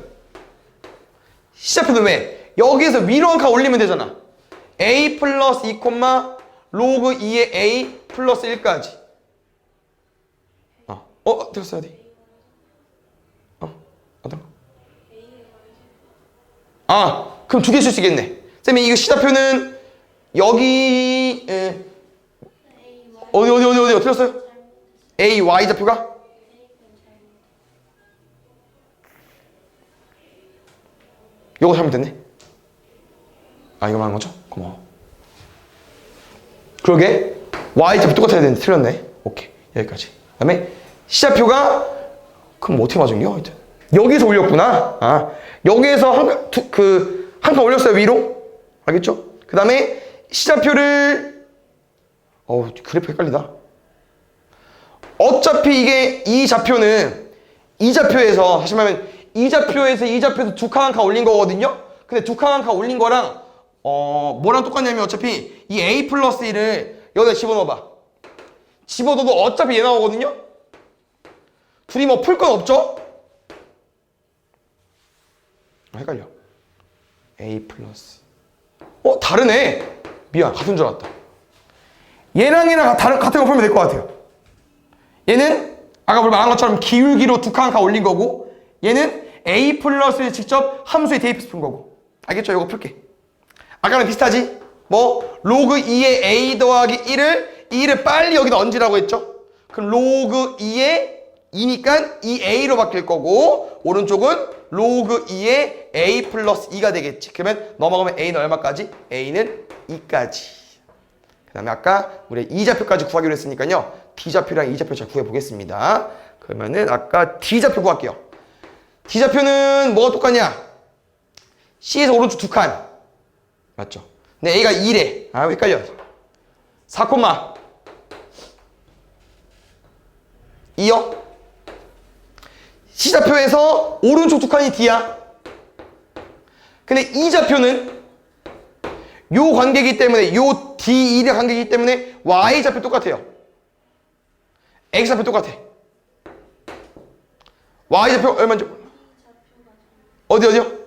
C좌표는 왜? 여기에서 위로 한 칸 올리면 되잖아. A 플러스 2, 로그 2의 A 플러스 1까지. 됐어요. 어디? 어떤 거? 그럼 두 개 쓸 수 있겠네. 쌤이 이거 C좌표는 여기 어디 어떻게 썼어요? A, Y 좌표가? 요거 잘못됐네. 이거 말한 거죠? 고마워. 그러게 Y 좌표 똑같아야 되는데 틀렸네. 오케이, 여기까지. 그 다음에 C좌표가 그럼 뭐 어떻게 맞은겨? 하여튼 여기서 올렸구나. 여기에서 한 칸 올렸어요. 위로. 알겠죠? 그 다음에 C좌표를 그래프 헷갈리다. 어차피 이게 이 좌표는 이 좌표에서 다시 말하면 이 좌표에서 두 칸 한 칸 올린 거거든요. 근데 두 칸 한 칸 올린 거랑 뭐랑 똑같냐면 어차피 이 A 플러스 1을 여기다 집어넣어봐. 집어넣어도 어차피 얘 나오거든요. 둘이 뭐 풀 건 없죠? 헷갈려. A 플러스 다르네. 미안, 같은 줄 알았다. 얘랑 같은 거 풀면 될 것 같아요. 얘는 아까 말한 것처럼 기울기로 두 칸 한 칸 올린 거고, 얘는 A 플러스를 직접 함수에 대입해서 푼 거고. 알겠죠? 이거 풀게. 아까랑 비슷하지? 로그 2의 A 더하기 2를 빨리 여기다 얹으라고 했죠? 그럼 로그 2의 2니까 이 A로 바뀔 거고, 오른쪽은 로그 2의 A 플러스 2가 되겠지. 그러면 넘어가면 A는 얼마까지? A는 2까지. 그 다음에 아까 우리 E좌표까지 구하기로 했으니까요. D좌표랑 E좌표 잘 구해보겠습니다. 그러면은 아까 D좌표 구할게요. D좌표는 뭐가 똑같냐? C에서 오른쪽 두 칸. 맞죠? 근데 A가 2래. 헷갈려. 4, 2요? C좌표에서 오른쪽 두 칸이 D야. 근데 E좌표는 요 관계이기 때문에 요 D2의 관계이기 때문에 Y좌표 똑같아요. X좌표 똑같아. Y좌표 얼마인지 어디요?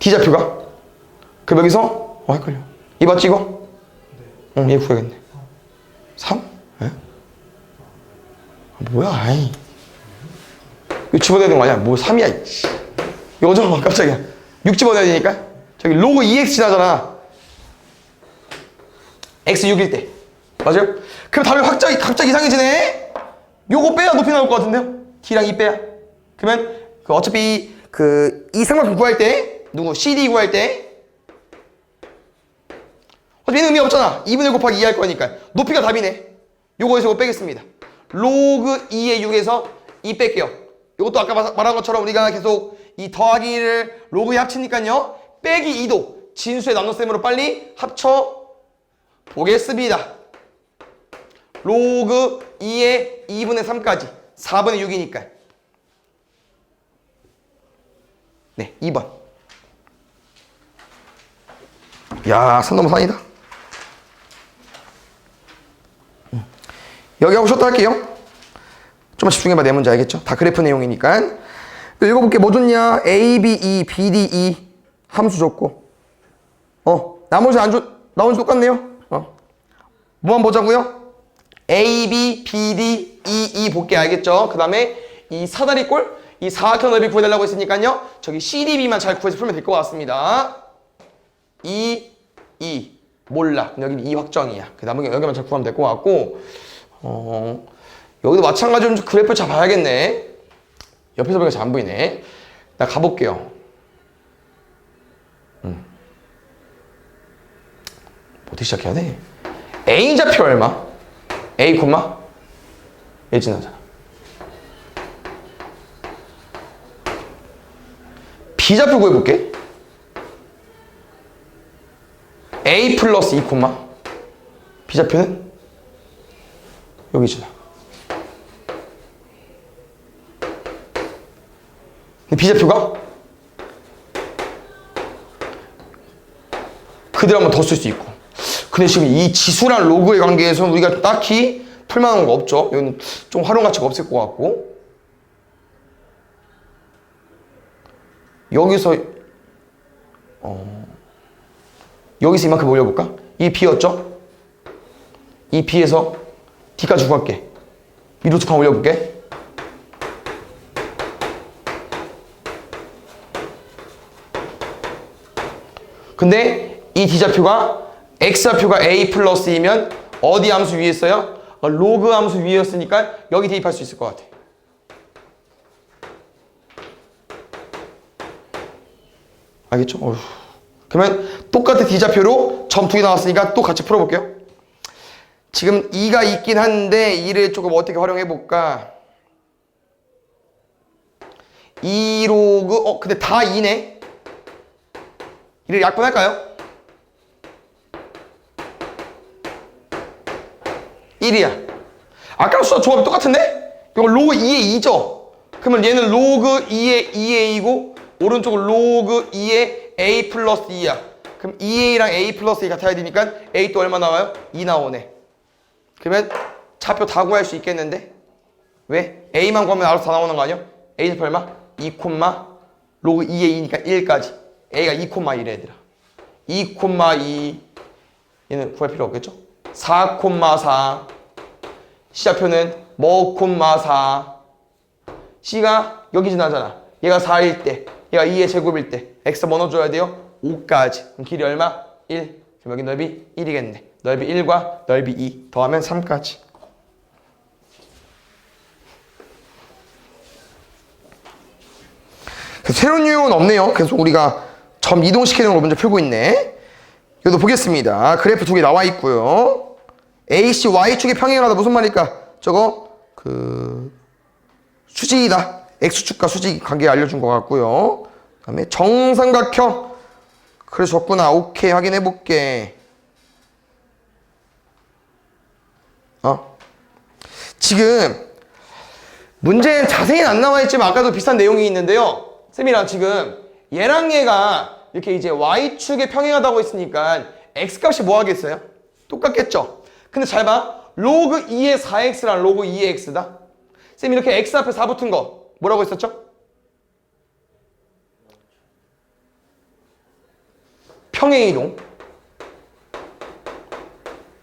D좌표가. 그럼 여기서 헷갈려. 이 맞지 이거? 얘 구해야겠네. 3? 에? 뭐야, 아이. 이거 집어넣어야 되는 거 아니야? 뭐 3이야, 이씨. 이거 어쩌면 깜짝이야. 6 집어넣어야 되니까. 저기 로그 2x 지나잖아. x 6일 때. 맞아요? 그럼 답이 갑자기 이상해지네? 요거 빼야 높이 나올 것 같은데요? D랑 2 빼야. 그러면 어차피 이 삼각형 구할 때 CD 구할 때 어차피 의미 없잖아. 2분의 1 곱하기 2 할 거니까. 높이가 답이네. 요거에서 이거 빼겠습니다. 로그 2의 6에서 2 뺄게요. 요것도 아까 말한 것처럼 우리가 계속 이 더하기를 로그에 합치니까요. 빼기 2도 진수의 나눗셈으로 빨리 합쳐 보겠습니다. 로그 2의 2분의 3까지 4분의 6이니까. 네, 2번. 야, 산 넘어 산이다. 여기 하고 쉬었다 할게요. 좀만 집중해봐. 내 문제 알겠죠? 다 그래프 내용이니까. 읽어볼게. 뭐 줬냐? A, B, E, B, D, E 함수 줬고 나머지 나머지 똑같네요. 뭐만 보자고요? A, B, B, D, E 볼게. 알겠죠? 그 다음에 이 사다리꼴 이 사각형 넓이 구해달라고 했으니까요. 저기 CDB만 잘 구해서 풀면 될 것 같습니다. E 몰라. 여기는 E 확정이야. 그 다음에 여기만 잘 구하면 될 것 같고 여기도 마찬가지로 좀 그래프 잘 봐야겠네. 옆에서 보니까 잘 안 보이네. 나 가볼게요. 어떻게 시작해야 돼? A좌표 얼마? A, 얘 지나잖아. B좌표 구해볼게. A 플러스 2, B좌표는 여기 지나. 근데 B좌표가 그대로 한번 더 쓸 수 있고. 근데 지금 이 지수랑 로그의 관계에서는 우리가 딱히 풀만한 거 없죠. 이건 좀 활용 가치가 없을 것 같고. 여기서 이만큼 올려볼까? 이 B였죠? 이 B에서 D까지 구할게. 이 루트판 올려볼게. 근데 이 D좌표가 X좌표가 A 플러스 2면 어디 함수 위에 있어요? 로그 함수 위였으니까 여기 대입할 수 있을 것 같아. 알겠죠? 어휴. 그러면 똑같은 D좌표로 점 2개 나왔으니까 또 같이 풀어볼게요. 지금 2가 있긴 한데 2를 조금 어떻게 활용해 볼까? 2 로그 근데 다 2네. 2를 약분할까요? 1이야. 아까랑 숫자 조합이 똑같은데? 이거 로그 2의 2죠? 그러면 얘는 로그 2의 2a이고 오른쪽은 로그 2의 a 플러스 2야. 그럼 2a랑 a 플러스 2 같아야 되니까 a 또 얼마 나와요? 2 나오네. 그러면 좌표 다 구할 수 있겠는데? 왜? a만 구하면 알아서 다 나오는 거 아니야? a 좌표 얼마? 2, 로그 2의 2니까 1까지. a가 2,1이 얘들아. 2,2 얘는 구할 필요 없겠죠? 4,4 C좌표는 뭐, 4 C가 여기 지나잖아. 얘가 4일 때 얘가 2의 제곱일 때 X 뭐 넣어줘야 돼요? 5까지. 그럼 길이 얼마? 1. 그럼 여기 넓이 1이겠네. 넓이 1과 넓이 2 더하면 3까지. 새로운 유형은 없네요. 그래서 우리가 점 이동시키는 걸 먼저 풀고 있네. 이것도 보겠습니다. 그래프 두 개 나와 있고요. AC Y축의 평행하다 무슨 말일까? 저거 수직이다. X축과 수직 관계 알려준 것 같고요. 그 다음에 정삼각형. 그래 줬구나. 오케이 확인해 볼게. 지금 문제는 자세히는 안 나와 있지만 아까도 비슷한 내용이 있는데요. 쌤이랑 지금 얘랑 얘가 이렇게 이제 Y축에 평행하다고 했으니까 X값이 뭐 하겠어요? 똑같겠죠? 근데 잘 봐. 로그 2의 4X랑 로그 2의 X다. 쌤 이렇게 X 앞에 4 붙은 거 뭐라고 했었죠? 평행이동.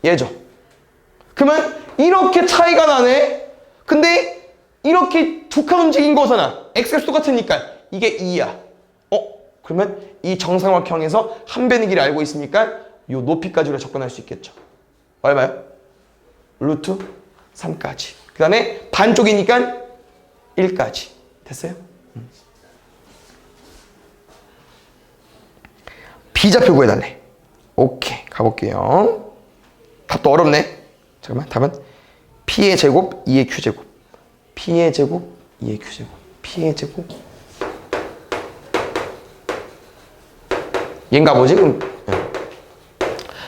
얘죠. 그러면 이렇게 차이가 나네. 근데 이렇게 두 칸 움직인 거잖아. x값 똑같으니까 이게 2야. 그러면 이 정삼각형에서 한 배는 길이 알고 있으니까 요 높이까지 우리가 접근할 수 있겠죠. 얼마요? 루트 3까지. 그 다음에 반쪽이니까 1까지. 됐어요? B좌표 구해달래. 오케이. 가볼게요. 답도 어렵네. 잠깐만. 답은 P의 제곱, 2의 Q제곱. P의 제곱, 2의 Q제곱. P의 제곱. 얘인가 보지? 그럼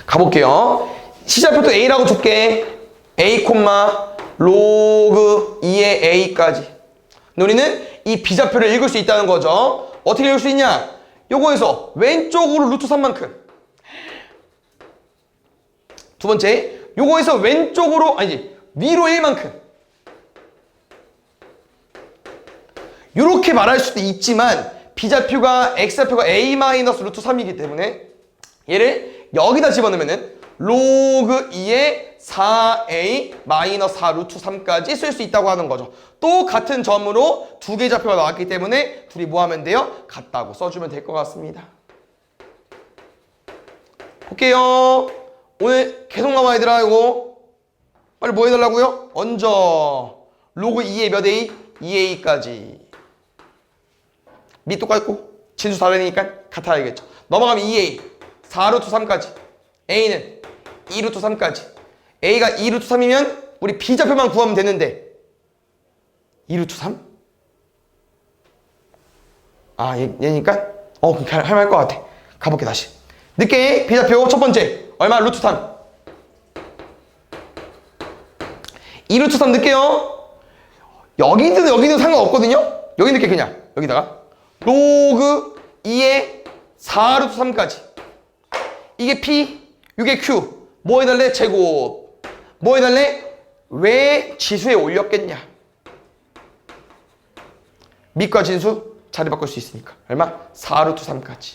가볼게요. 시작표도 A라고 줄게. A, 로그 2의 A까지. 우리는 이 B좌표를 읽을 수 있다는 거죠. 어떻게 읽을 수 있냐? 요거에서 왼쪽으로 루트 3만큼. 두 번째, 요거에서 왼쪽으로, 아니지, 위로 1만큼. 요렇게 말할 수도 있지만 B좌표가 X좌표가 A-루트 3이기 때문에 얘를 여기다 집어넣으면은 로그 2의 4A-4 루트 3까지 쓸 수 있다고 하는 거죠. 또 같은 점으로 두 개의 좌표가 나왔기 때문에 둘이 뭐 하면 돼요? 같다고 써주면 될 것 같습니다. 볼게요. 오늘 계속 나와 얘들아. 이거 빨리 뭐 해달라고요? 얹어. 로그 2의 몇 A? 2A까지. 미 똑같고 진수 다르니까 같아야겠죠. 넘어가면 2A 4루트 3까지. A는 2루트 3까지. A가 2루트 3이면 우리 B좌표만 구하면 되는데 2루트 3? 얘니까 할만할 것 같아. 가볼게 다시. 늦게 B좌표 첫 번째 얼마? 루트 3. 2루트 3 넣을게요. 여기는 상관없거든요. 여기 넣을게 그냥. 여기다가 로그 2의 4루트 3까지. 이게 P, 이게 Q. 뭐 해달래? 제곱. 뭐 해달래? 왜 지수에 올렸겠냐? 밑과 진수 자리 바꿀 수 있으니까. 얼마? 4루트 3까지.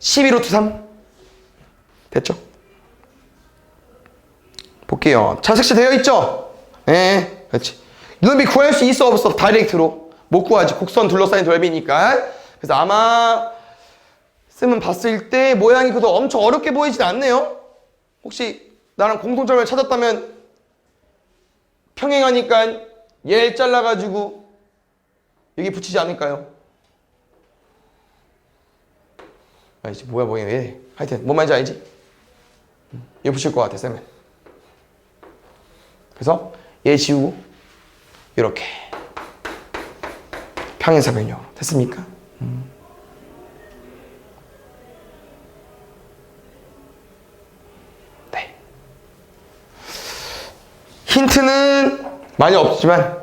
12루트 3. 됐죠? 볼게요. 자, 색칠되어 있죠? 네, 그렇지. 유놈이 구할 수 있어 없어? 다이렉트로. 못 구하지. 곡선 둘러싸인 돌비니까. 그래서 아마 쌤은 봤을 때 모양이 그래도 엄청 어렵게 보이진 않네요. 혹시 나랑 공통점을 찾았다면 평행하니까 얘 잘라가지고 여기 붙이지 않을까요? 알지? 뭐야 왜? 하여튼 뭔 말인지 알지? 얘 붙일 것 같아 쌤은. 그래서 얘 지우고 이렇게 평행사변형 됐습니까? 네. 힌트는 많이 없지만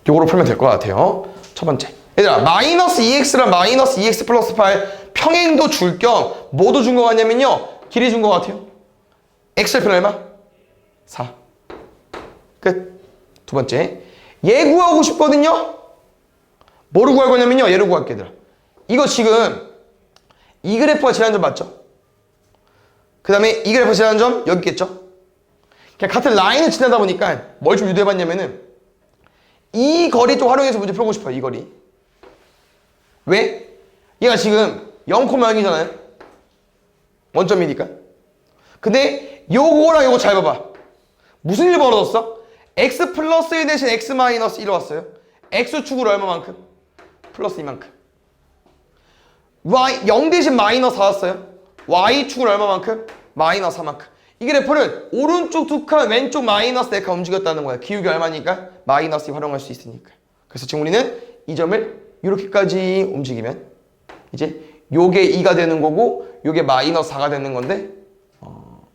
요거로 풀면 될 것 같아요. 첫 번째. 얘들아, 마이너스 2x랑 마이너스 2x 플러스 8 평행도 줄 겸 뭐도 준 거 같냐면요. 길이 준 거 같아요. x좌표는 얼마? 4. 끝. 두 번째. 얘 구하고 싶거든요. 뭐를 구할 거냐면요. 얘를 구할게 얘들아. 이거 지금 이 그래프가 지난 점 맞죠? 그 다음에 이 그래프가 지난 점 여기 있겠죠? 그냥 같은 라인을 지나다 보니까 뭘 좀 유도해봤냐면은 이 거리 좀 활용해서 문제 풀고 싶어요. 이 거리. 왜? 얘가 지금 0,0이잖아요. 원점이니까. 근데 요거랑 요거 잘 봐봐. 무슨 일 벌어졌어? x 플러스 1 대신 x 마이너스 1 왔어요. x축으로 얼마만큼? 플러스 이만큼. y 0 대신 마이너스 4 왔어요. y축으로 얼마만큼? 마이너스 4만큼. 이 그래프는 오른쪽 두 칸, 왼쪽 마이너스 4칸 움직였다는 거야. 기울기 얼마니까? 마이너스 2 활용할 수 있으니까. 그래서 지금 우리는 이 점을 이렇게까지 움직이면 이제 요게 2가 되는 거고 요게 마이너스 4가 되는 건데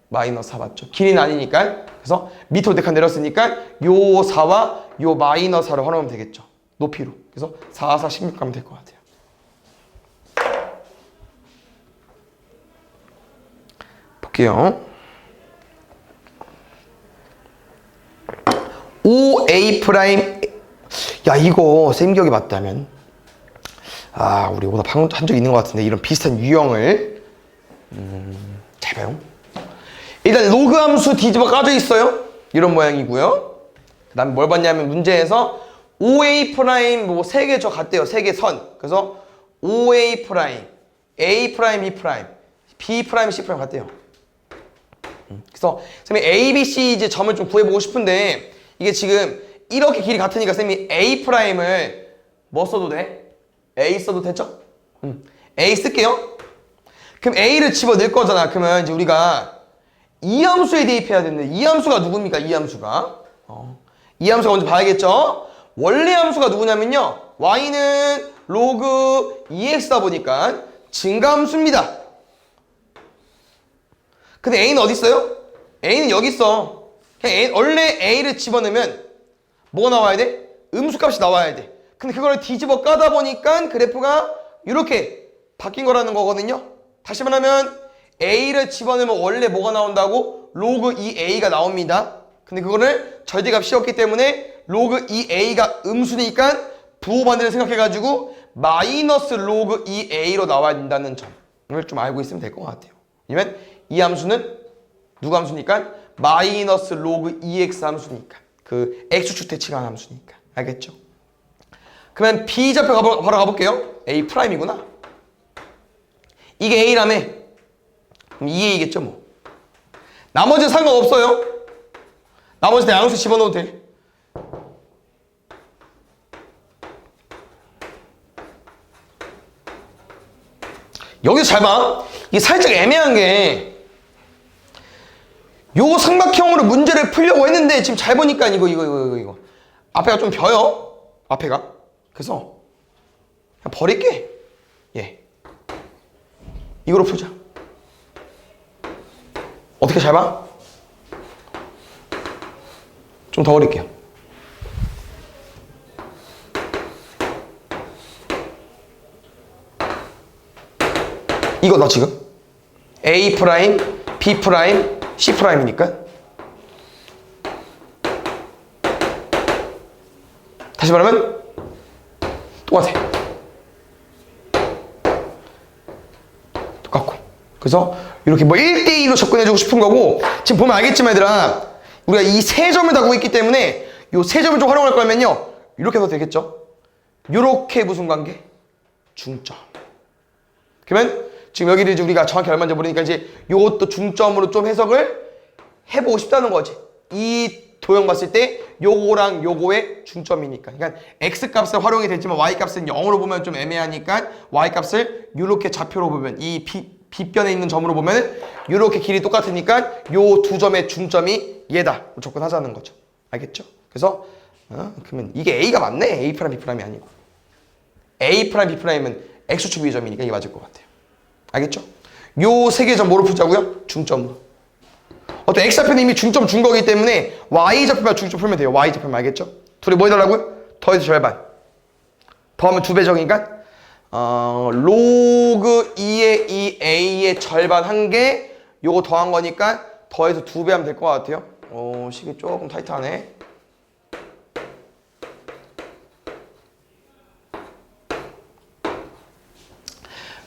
마이너스 4 맞죠? 길이는 아니니까. 그래서 밑으로 4칸 내렸으니까 요 4와 요 마이너스 4를 활용하면 되겠죠. 높이로. 그래서 4, 4, 16 가면 될 것 같아요. 볼게요. 5A 프라임. 야, 이거 쌤 기억이 맞다면 우리 오다 방금 한 적 있는 것 같은데 이런 비슷한 유형을 잘 봐요. 일단 로그 함수 뒤집어 까져 있어요. 이런 모양이고요. 그 다음에 뭘 봤냐면 문제에서 OA 프라임 뭐 세 개 저 같대요. 세 개 선. 그래서 OA 프라임, A 프라임, B 프라임, B 프라임, C 프라임 같대요. 그래서 선생님이 A, B, C 이제 점을 좀 구해보고 싶은데 이게 지금 이렇게 길이 같으니까 선생님이 A 프라임을 뭐 써도 돼? A 써도 되죠? A 쓸게요. 그럼 A를 집어넣을 거잖아. 그러면 이제 우리가 이 함수에 대입해야 되는데 이 함수가 누굽니까? 이 함수가 이 함수가 먼저 봐야겠죠? 원래 함수가 누구냐면요 y는 로그 2x다 보니까 증가함수입니다. 근데 a는 어디 있어요? a는 여기 있어. 그냥 원래 a를 집어넣으면 뭐가 나와야 돼? 음수값이 나와야 돼. 근데 그거를 뒤집어 까다 보니까 그래프가 이렇게 바뀐 거라는 거거든요. 다시 말하면 a를 집어넣으면 원래 뭐가 나온다고? 로그 2a가 나옵니다. 근데 그거를 절대값 씌웠기 때문에 로그 2a가 음수니까 부호반대를 생각해가지고 마이너스 로그 2a로 나와야 된다는 점을 좀 알고 있으면 될 것 같아요. 왜냐면 이 함수는 누구 함수니까? 마이너스 로그 2x 함수니까. 그 x축 대칭한 함수니까. 알겠죠? 그러면 B좌표 바로 가볼게요. A 프라임이구나. 이게 A라며. 그럼 2A겠죠 뭐. 나머지는 상관없어요. 나머지 다 양수 집어넣어도 돼. 여기서 잘 봐. 이게 살짝 애매한 게 요 삼각형으로 문제를 풀려고 했는데 지금 잘 보니까 이거 앞에가 좀 벼요. 앞에가. 그래서 그냥 버릴게. 예. 이거로 풀자. 어떻게 잘 봐? 좀 더 어릴게요. 이거다 지금. A 프라임, B 프라임, C 프라임이니까. 다시 말하면 똑같아. 똑같고. 그래서 이렇게 뭐 1대2로 접근해주고 싶은 거고 지금 보면 알겠지만 얘들아 우리가 이 세 점을 다루고 있기 때문에 이 세 점을 좀 활용할 거면요 이렇게 해도 되겠죠? 이렇게 무슨 관계? 중점. 그러면 지금 여기를 이제 우리가 정확히 얼마인지 모르니까 이제 요것도 중점으로 좀 해석을 해보고 싶다는 거지. 이 도형 봤을 때 요거랑 요거의 중점이니까. 그러니까 x값을 활용이 되지만 y값은 0으로 보면 좀 애매하니까 y값을 이렇게 좌표로 보면 이 빗변에 있는 점으로 보면 이렇게 길이 똑같으니까 요 두 점의 중점이 얘다. 접근하자는 거죠. 알겠죠? 그래서 그러면 이게 a가 맞네. a 프라임 b 프라임이 아니고 a 프라임 b 프라임은 x축 위점이니까 이게 맞을 것 같아요. 알겠죠? 요 세 개 점 뭐로 풀자고요? 중점으로. 어떤 x좌표는 이미 중점 준 거기 때문에 y좌표만 중점 풀면 돼요. y좌표만. 알겠죠? 둘이 뭐 해달라고요? 더해서 절반. 더하면 2배 정이니까 로그 2의 2a의 절반 한 개 요거 더한 거니까 더해서 2배 하면 될 것 같아요. 식이 조금 타이트하네.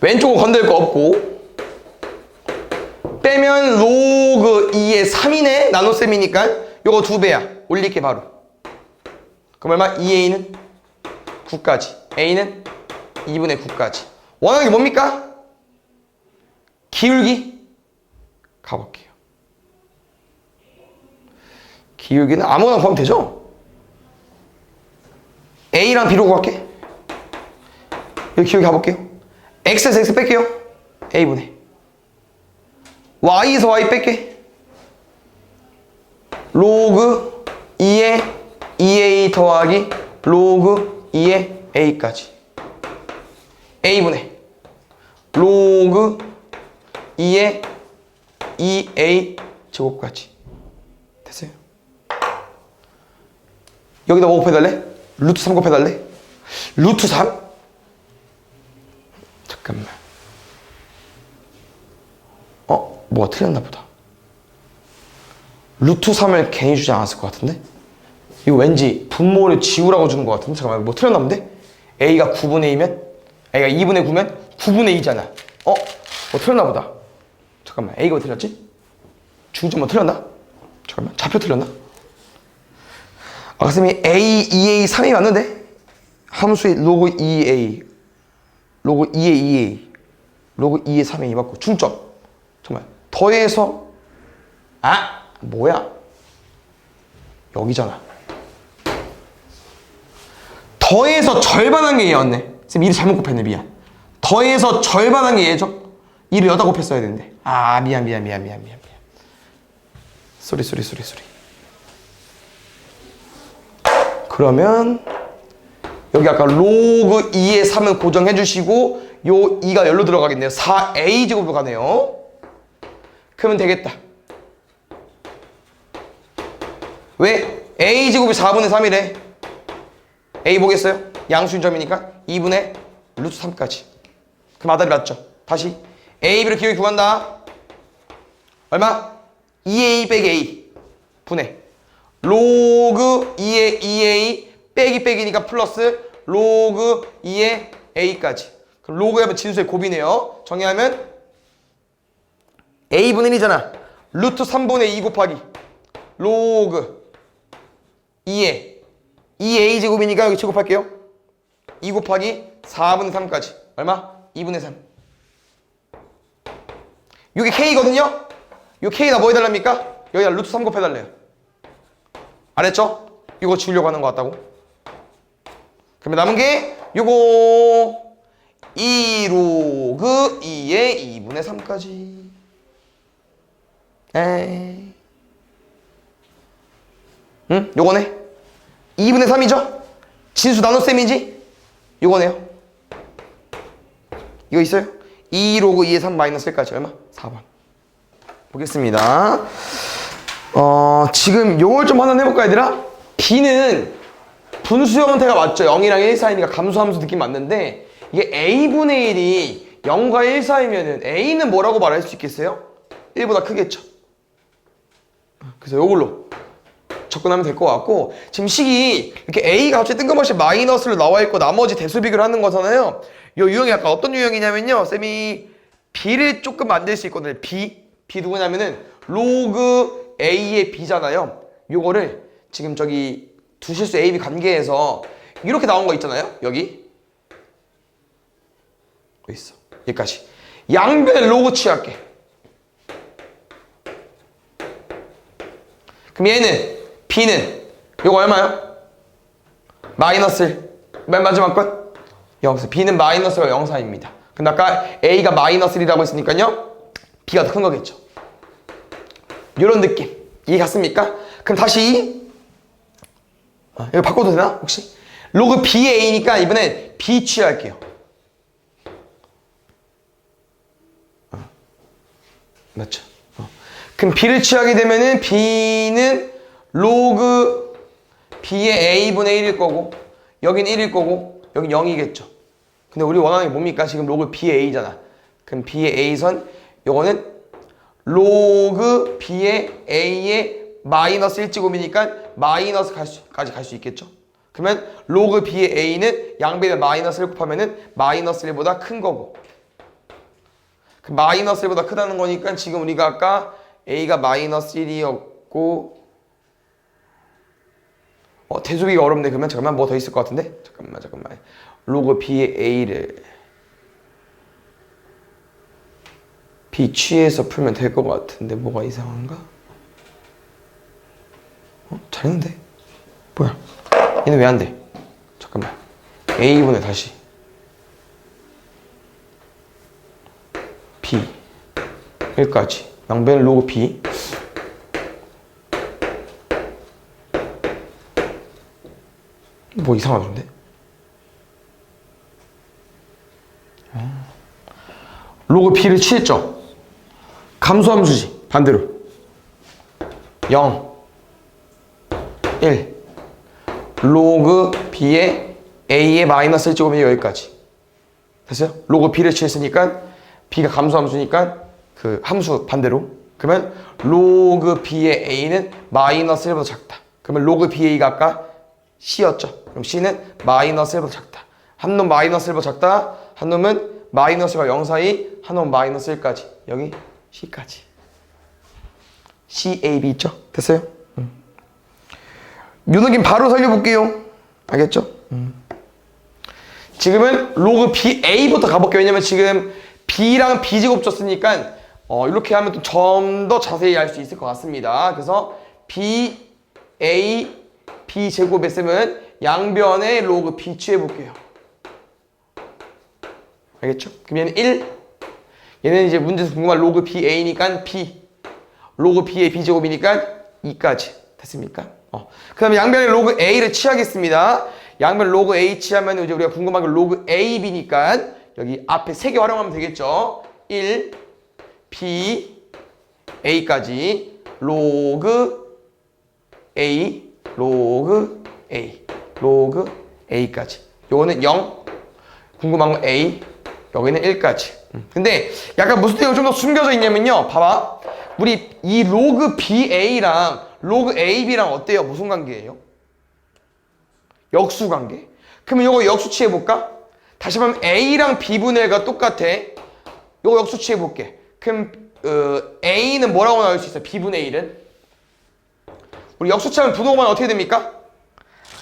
왼쪽은 건들 거 없고 빼면 로그 2의 3이네. 나눗셈이니까 요거 2배야. 올릴게 바로. 그럼 얼마? 2a는 9까지 a는 2분의 9까지 원하는 게 뭡니까? 기울기 가볼게요. 기울기는 아무거나 구하면 되죠? a랑 b로 구할게. 여기 기울기 가볼게요. x에서 x 뺄게요. a분의 y에서 y 뺄게. 로그 2의 2a 더하기 로그 2의 a까지 a분의 로그 2의 2a 제곱까지. 됐어요? 여기다 뭐 곱해달래? 루트 3 곱해달래? 루트 3? 잠깐만. 뭐가 틀렸나 보다. 루트 3을 괜히 주지 않았을 것 같은데? 이거 왠지 분모를 지우라고 주는 것 같은데? 잠깐만, 뭐 틀렸나 본데? a가 9분의 2면? a가 2분의 9면 9분의 2잖아. 뭐 틀렸나 보다. 잠깐만, A가 왜 틀렸지? 중점 뭐 틀렸나? 잠깐만, 좌표 틀렸나? 아까 쌤이 A, 2A, 3이 맞는데? 함수의 로그 2A, 로그 2의 2A, 로그 2의 3A 맞고 중점. 정말 더해서 뭐야? 여기잖아. 더해서 절반한 게 얘였네. 쌤 2를 잘못 곱했네. 미안. 더해서 절반한 게 얘죠? 2를 여기다 곱했어야 되는데. 미안. 쏘리. 그러면 여기 아까 로그 2의 3은 고정해 주시고 요 2가 열로 들어가겠네요. 4A 제곱으로 가네요. 그러면 되겠다. 왜? A 제곱이 4분의 3이래. A 보겠어요? 양수인점이니까 2분의 루트 3까지. 그럼 아다리 맞죠? 다시 A, B를 기억이 구한다. 얼마? 2A 빼기 A 분의 로그 2의 2A 빼기니까 플러스 로그 2의 A까지. 그럼 로그 하면 진수의 곱이네요. 정의하면 A분의 1이잖아. 루트 3분의 2 곱하기 로그 2의 2A 제곱이니까 여기 제곱할게요. 2 곱하기 4분의 3까지. 얼마? 2분의 3. 이게 K거든요? 이 K나 뭐 해달랍니까? 여기다 루트 3 곱해달래요. 알았죠? 이거 지우려고 하는 것 같다고. 그러면 남은 게 요거 2 로그 2의 2분의 3까지. 응? 요거네. 2분의 3이죠? 진수 나눗셈이지? 요거네요. 이거 있어요? 2 로그 2의 3 마이너스 1까지 얼마? 4번. 보겠습니다. 지금 요걸 좀 하나 해볼까 얘들아? B는 분수 형태가 맞죠? 0이랑 1 사이니까 감소함수 느낌 맞는데 이게 A분의 1이 0과 1 사이면은 A는 뭐라고 말할 수 있겠어요? 1보다 크겠죠? 그래서 요걸로 접근하면 될 것 같고 지금 식이 이렇게 A가 갑자기 뜬금없이 마이너스로 나와 있고 나머지 대수 비교를 하는 거잖아요. 요 유형이 약간 어떤 유형이냐면요. 쌤이 B를 조금 만들 수 있거든요. B 누구냐면은 로그 A의 B잖아요. 요거를 지금 저기 두 실수 A, B 관계에서 이렇게 나온 거 있잖아요. 여기 있어. 여기까지. 양변의 로그 취할게. 그럼 얘는 B는 요거 얼마요? 마이너스 1. 맨 마지막 건? 0. B는 마이너스가 0 사이입니다. 근데 아까 A가 마이너스 1이라고 했으니까요. B가 더 큰 거겠죠. 요런 느낌. 이해 갔습니까? 그럼 다시 이거 바꿔도 되나? 혹시? 로그 B의 A니까 이번엔 B 취할게요. 맞죠? 그럼 B를 취하게 되면은 B는 로그 B의 A분의 1일 거고 여긴 1일 거고 여긴 0이겠죠. 근데 우리 원하는 게 뭡니까? 지금 로그 B의 A잖아. 그럼 B의 A선 요거는 로그 B의 A의 마이너스 1제곱이니까 마이너스까지 갈 수 있겠죠. 그러면 로그 B의 A는 양변에 마이너스 1 곱하면은 마이너스 1보다 큰 거고 그 마이너스 1보다 크다는 거니까 지금 우리가 아까 A가 마이너스 1이었고 대수비가 어렵네. 그러면 잠깐만 뭐 더 있을 것 같은데? 잠깐만 로그 B의 A를 B 취해서 풀면 될 것 같은데 뭐가 이상한가? 잘했는데? 뭐야? 얘는 왜 안 돼? 잠깐만 A분의 다시 B 1까지 양변 로그 B 뭐 이상하던데? 로그 B를 취했죠? 감소함수지 반대로 0 1 로그 B의 A의 마이너스 1제곱이 여기까지 됐어요? 로그 B를 취했으니까 B가 감소함수니까 그 함수 반대로 그러면 로그 B의 A는 마이너스 1보다 작다. 그러면 로그 BA가 아까 C였죠? 그럼 C는 마이너스 1보다 작다. 한 놈 마이너스 1보다 작다. 한 놈은 마이너스가 0 사이, 한 놈은 마이너스 1까지. 여기 C까지. C, A, B 있죠? 됐어요? 요 느낌 바로 살려볼게요. 알겠죠? 지금은 로그 BA부터 가볼게요. 왜냐면 지금 B랑 B제곱 줬으니까 이렇게 하면 또 좀 더 자세히 알 수 있을 것 같습니다. 그래서 B, A, B제곱의 셈은 양변의 로그 B 취해볼게요. 알겠죠? 그럼 얘는 1, 얘는 이제 문제에서 궁금한 로그 BA니까 B, 로그 B의 B제곱이니까 2까지. 됐습니까? 그 다음에 양변의 로그 A를 취하겠습니다. 양변 로그 A 취하면 이제 우리가 궁금한 게 로그 AB니까 여기 앞에 3개 활용하면 되겠죠. 1, B, A까지 로그 A, 로그 A, 로그 A까지. 요거는 0, 궁금한 건 A, 여기는 1까지. 근데 약간 무슨 내용이 좀 더 숨겨져 있냐면요. 봐봐. 우리 이 로그 BA랑 로그 AB랑 어때요? 무슨 관계예요? 역수 관계. 그러면 이거 역수 취해볼까? 다시 말하면 A랑 B분의 가 똑같아. 이거 역수 취해볼게. 그럼 A는 뭐라고 나올 수 있어? B분의 1은? 우리 역수 취하면 부동호만 어떻게 됩니까?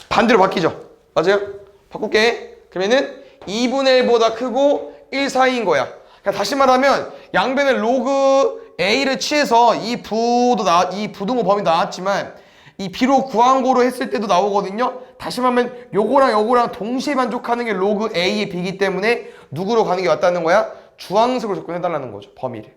반대로 바뀌죠. 맞아요? 바꿀게. 그러면은 2분의 1보다 크고 1 사이인 거야. 그러니까 다시 말하면 양변의 로그 A를 취해서 이 부동호 범위 나왔지만 이 B로 구한 거로 했을 때도 나오거든요. 다시 말하면 요거랑 동시에 만족하는 게 로그 A의 B이기 때문에 누구로 가는 게 맞다는 거야? 주황색으로 접근해달라는 거죠. 범위를.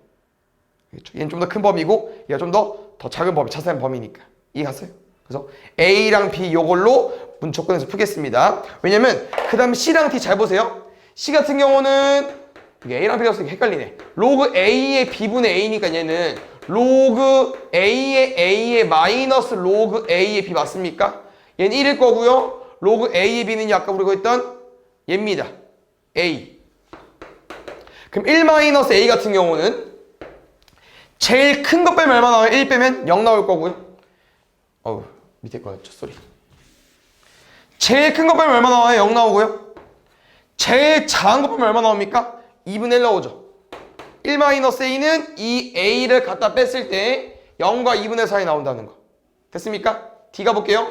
그렇죠? 얘는 좀 더 큰 범위고 얘가 좀 더 작은 범위, 자세한 범위니까. 이해 갔어요? 그래서 A랑 B 요걸로 문조건에서 풀겠습니다. 왜냐면 그 다음에 C랑 D 잘 보세요. C 같은 경우는 A랑 B가 없으니까 헷갈리네. 로그 A의 B분의 A니까 얘는 로그 A의 마이너스 로그 A의 B 맞습니까? 얘는 1일 거고요. 로그 A의 B는 아까 우리가 했던 얘입니다. A. 그럼 1 마이너스 A 같은 경우는 제일 큰 것 빼면 얼마 나와요? 1 빼면 0 나올 거고요. 밑에 거였죠. 쏘리. 제일 큰 것 빼면 얼마 나와요? 0 나오고요. 제일 작은 것 빼면 얼마 나옵니까? 2분의 1 나오죠. 1 마이너스 A는 이 A를 갖다 뺐을 때 0과 2분의 1 사이 나온다는 거. 됐습니까? D 가볼게요.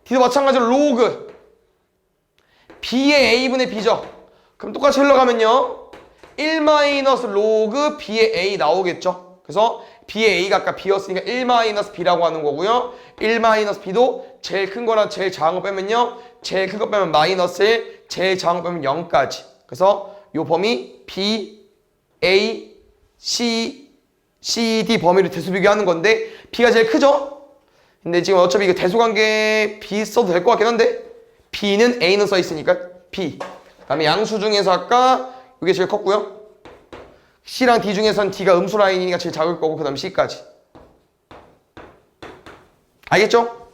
D도 마찬가지로 로그 B의 A분의 B죠. 그럼 똑같이 흘러가면요. 1 마이너스 로그 B의 A 나오겠죠. 그래서 B의 A가 아까 B였으니까 1 마이너스 B라고 하는 거고요. 1 마이너스 B도 제일 큰 거랑 제일 작은 거 빼면요. 제일 큰 거 빼면 마이너스 1, 제일 작은 거 빼면 0까지. 그래서 요 범위 B, A, C, D 범위를 대수 비교하는 건데 B가 제일 크죠? 근데 지금 어차피 이거 대수관계 B 써도 될 것 같긴 한데 B는 A는 써 있으니까 B. 그 다음에 양수 중에서 아까 이게 제일 컸고요. C랑 D 중에선 D가 음수 라인이니까 제일 작을 거고 그 다음 C까지. 알겠죠?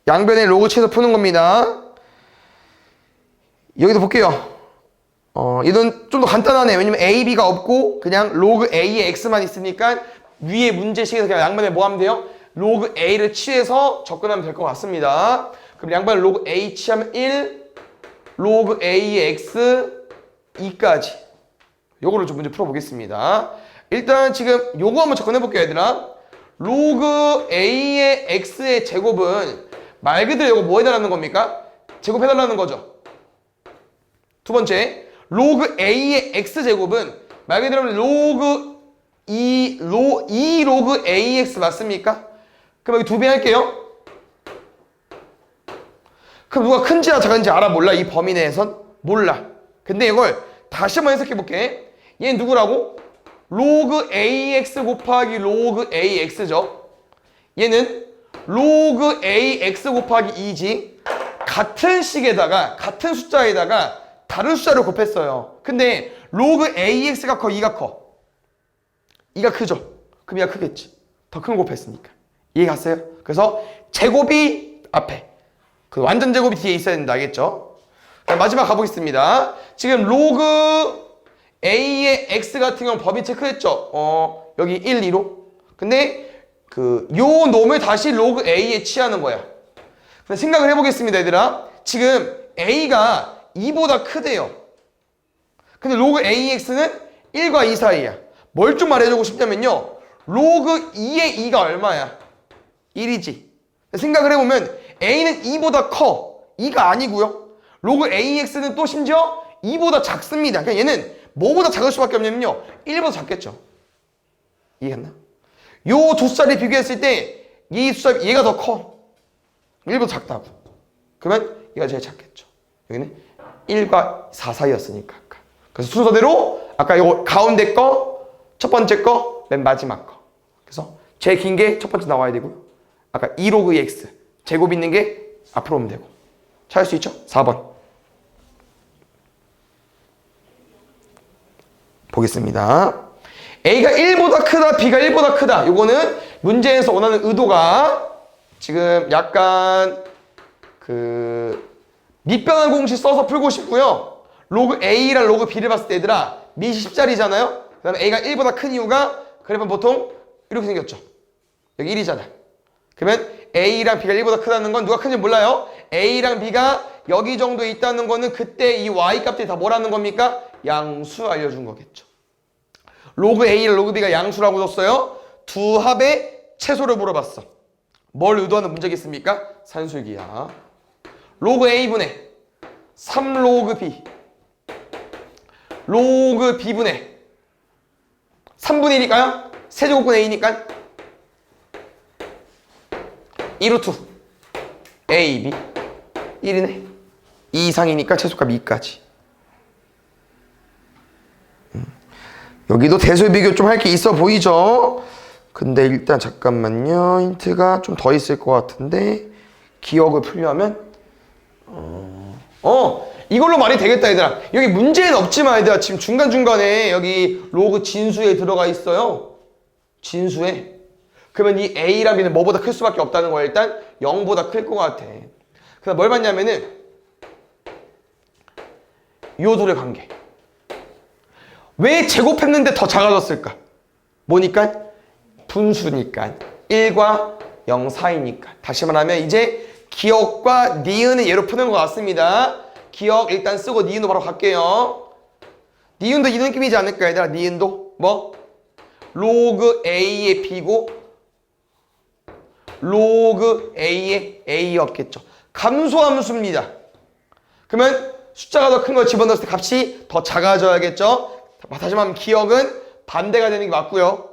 양변의 로그 취해서 푸는 겁니다. 여기도 볼게요. 이건 좀 더 간단하네. 왜냐면 A, B가 없고 그냥 로그 A의 X만 있으니까 위에 문제식에서 그냥 양변에 뭐 하면 돼요? 로그 A를 취해서 접근하면 될 것 같습니다. 그럼 양변에 로그 A 취하면 1, 로그 A의 X 2까지. 요거를 좀 문제 풀어보겠습니다. 일단 지금 요거 한번 접근해볼게요, 얘들아. 로그 A의 X의 제곱은 말 그대로 이거 뭐 해달라는 겁니까? 제곱해달라는 거죠. 두 번째, 로그 A의 X제곱은 말 그대로 로그 2 로그 AX 맞습니까? 그럼 여기 2배 할게요. 그럼 누가 큰지나 작은지 알아? 몰라? 이 범위 내에선? 몰라. 근데 이걸 다시 한번 해석해볼게. 얘는 누구라고? 로그 AX 곱하기 로그 AX죠. 얘는 로그 AX 곱하기 2지. 같은 식에다가 같은 숫자에다가 다른 숫자를 곱했어요. 근데 로그 AX가 커, 2가 커? 2가 크죠? 그럼 2가 크겠지. 더 큰 거 곱했으니까. 이해 갔어요? 그래서 제곱이 앞에, 그 완전 제곱이 뒤에 있어야 된다. 알겠죠? 마지막 가보겠습니다. 지금 로그 A의 X 같은 경우 범위 체크했죠? 여기 1, 2로. 근데 요 놈을 다시 로그 A에 취하는 거야. 근데 생각을 해보겠습니다, 얘들아. 지금 A가 2보다 크대요. 근데 로그 AX는 1과 2 사이야. 뭘 좀 말해주고 싶냐면요. 로그 2의 2가 얼마야? 1이지. 생각을 해보면 a는 2보다 커. 2가 아니고요. 로그 ax는 또 심지어 2보다 작습니다. 그러니까 얘는 뭐보다 작을 수밖에 없냐면요. 1보다 작겠죠. 이해했나? 요 두 숫자를 비교했을 때 이 숫자 얘가 더 커. 1보다 작다고. 그러면 얘가 제일 작겠죠. 여기는 1과 4 사이였으니까. 그래서 순서대로 아까 요거 가운데 거, 첫 번째 거, 맨 마지막 거. 그래서 제일 긴 게 첫 번째 나와야 되고요. 아까 2로그 x 제곱 있는 게 앞으로 오면 되고. 찾을 수 있죠? 4번. 보겠습니다. A가 1보다 크다, B가 1보다 크다. 요거는 문제에서 원하는 의도가 지금 약간 밑변환 공식 써서 풀고 싶고요. 로그 A랑 로그 B를 봤을 때 얘들아 밑이 10자리잖아요. 그 다음에 A가 1보다 큰 이유가 그러면 보통 이렇게 생겼죠. 여기 1이잖아. 그러면 A랑 B가 1보다 크다는 건 누가 큰지 몰라요. A랑 B가 여기 정도에 있다는 거는 그때 이 Y 값들이 다 뭐라는 겁니까? 양수 알려준 거겠죠. 로그 A랑 로그 B가 양수라고 줬어요. 두 합의 최소를 물어봤어. 뭘 의도하는 문제겠습니까? 산술기야. 로그 A분의 3로그 B 로그 B분의 3분의 1이니까요. 세제곱분의 A니까 2루트 A, B 1이네. 2 이상이니까 최소값 2까지. 여기도 대소의 비교 좀 할 게 있어 보이죠? 근데 일단 잠깐만요. 힌트가 좀 더 있을 것 같은데 기억을 풀려면 이걸로 말이 되겠다 얘들아. 여기 문제는 없지만 얘들아 지금 중간중간에 여기 로그 진수에 들어가 있어요. 진수에. 그러면 이 A랑 B는 뭐보다 클 수밖에 없다는 거야. 일단 0보다 클 것 같아. 그래서 뭘 봤냐면은 요 둘의 관계. 왜 제곱했는데 더 작아졌을까? 뭐니까? 분수니까. 1과 0 사이니까. 다시 말하면 이제 기억과 니은은 얘로 푸는 것 같습니다. 기억 일단 쓰고 니은도 바로 갈게요. 니은도 이 느낌이지 않을까 얘들아? 니은도 뭐? 로그 A의 B고 로그 A의 A였겠죠. 감소함수입니다. 그러면 숫자가 더 큰 걸 집어넣었을 때 값이 더 작아져야겠죠. 다시 말하면 기억은 반대가 되는 게 맞고요.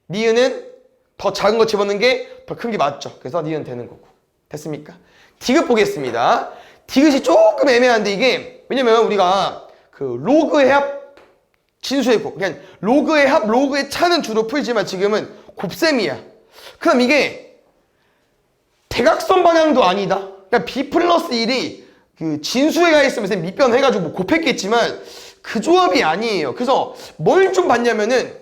니은은 더 작은 거 집어넣는 게 더 큰 게 맞죠. 그래서 니은 되는 거고. 됐습니까? 디귿 보겠습니다. 디귿이 조금 애매한데 이게 왜냐면 우리가 그 로그의 합 진수의 곱 그냥 로그의 합 로그의 차는 주로 풀지만 지금은 곱셈이야. 그럼 이게 대각선 방향도 아니다. 그러니까 B 플러스 1이 그 진수에 가 있으면 밑변해가지고 뭐 곱했겠지만 그 조합이 아니에요. 그래서 뭘 좀 봤냐면은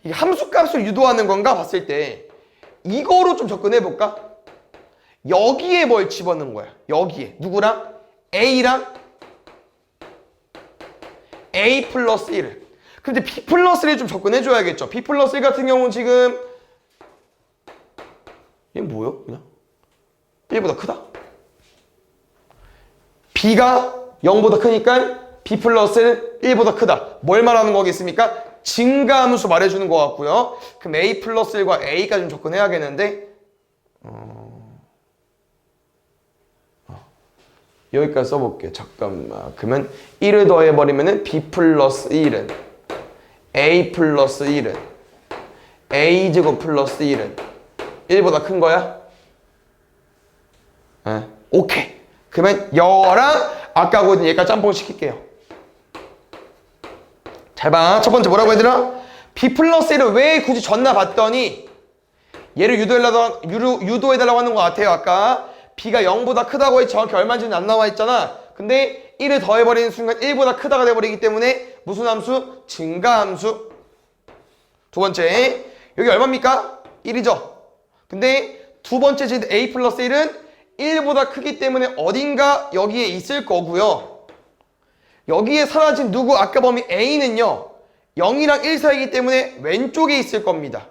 이게 함수값을 유도하는 건가 봤을 때 이거로 좀 접근해볼까? 여기에 뭘 집어넣은 거야. 여기에. 누구랑? A랑 A 플러스 1을. 근데 B 플러스 1을 좀 접근해줘야겠죠. B 플러스 1 같은 경우는 지금 얘 뭐예요? 그냥 1보다 크다? B가 0보다 크니까 B 플러스 1보다 크다. 뭘 말하는 거겠습니까? 증가함수 말해주는 것 같고요. 그럼 A 플러스 1과 A까지 좀 접근해야겠는데 여기까지 써볼게요. 잠깐만. 그러면 1을 더해버리면 B 플러스 1은 A 플러스 1은 A제곱 플러스 1은 1보다 큰 거야? 네. 오케이. 그러면 여랑 아까 거든 얘까지 짬뽕 시킬게요. 잘 봐. 첫 번째 뭐라고 얘들아? B 플러스 1을 왜 굳이 줬나 봤더니 얘를 유도해달라고 하는 것 같아요. 아까 B가 0보다 크다고 해 정확히 얼마인지는 안 나와 있잖아. 근데 1을 더해버리는 순간 1보다 크다가 돼버리기 때문에 무슨 함수? 증가함수. 두 번째 여기 얼마입니까? 1이죠. 근데 두 번째 진 A 플러스 1은 1보다 크기 때문에 어딘가 여기에 있을 거고요. 여기에 사라진 누구? 아까 범위 A는요 0이랑 1 사이이기 때문에 왼쪽에 있을 겁니다.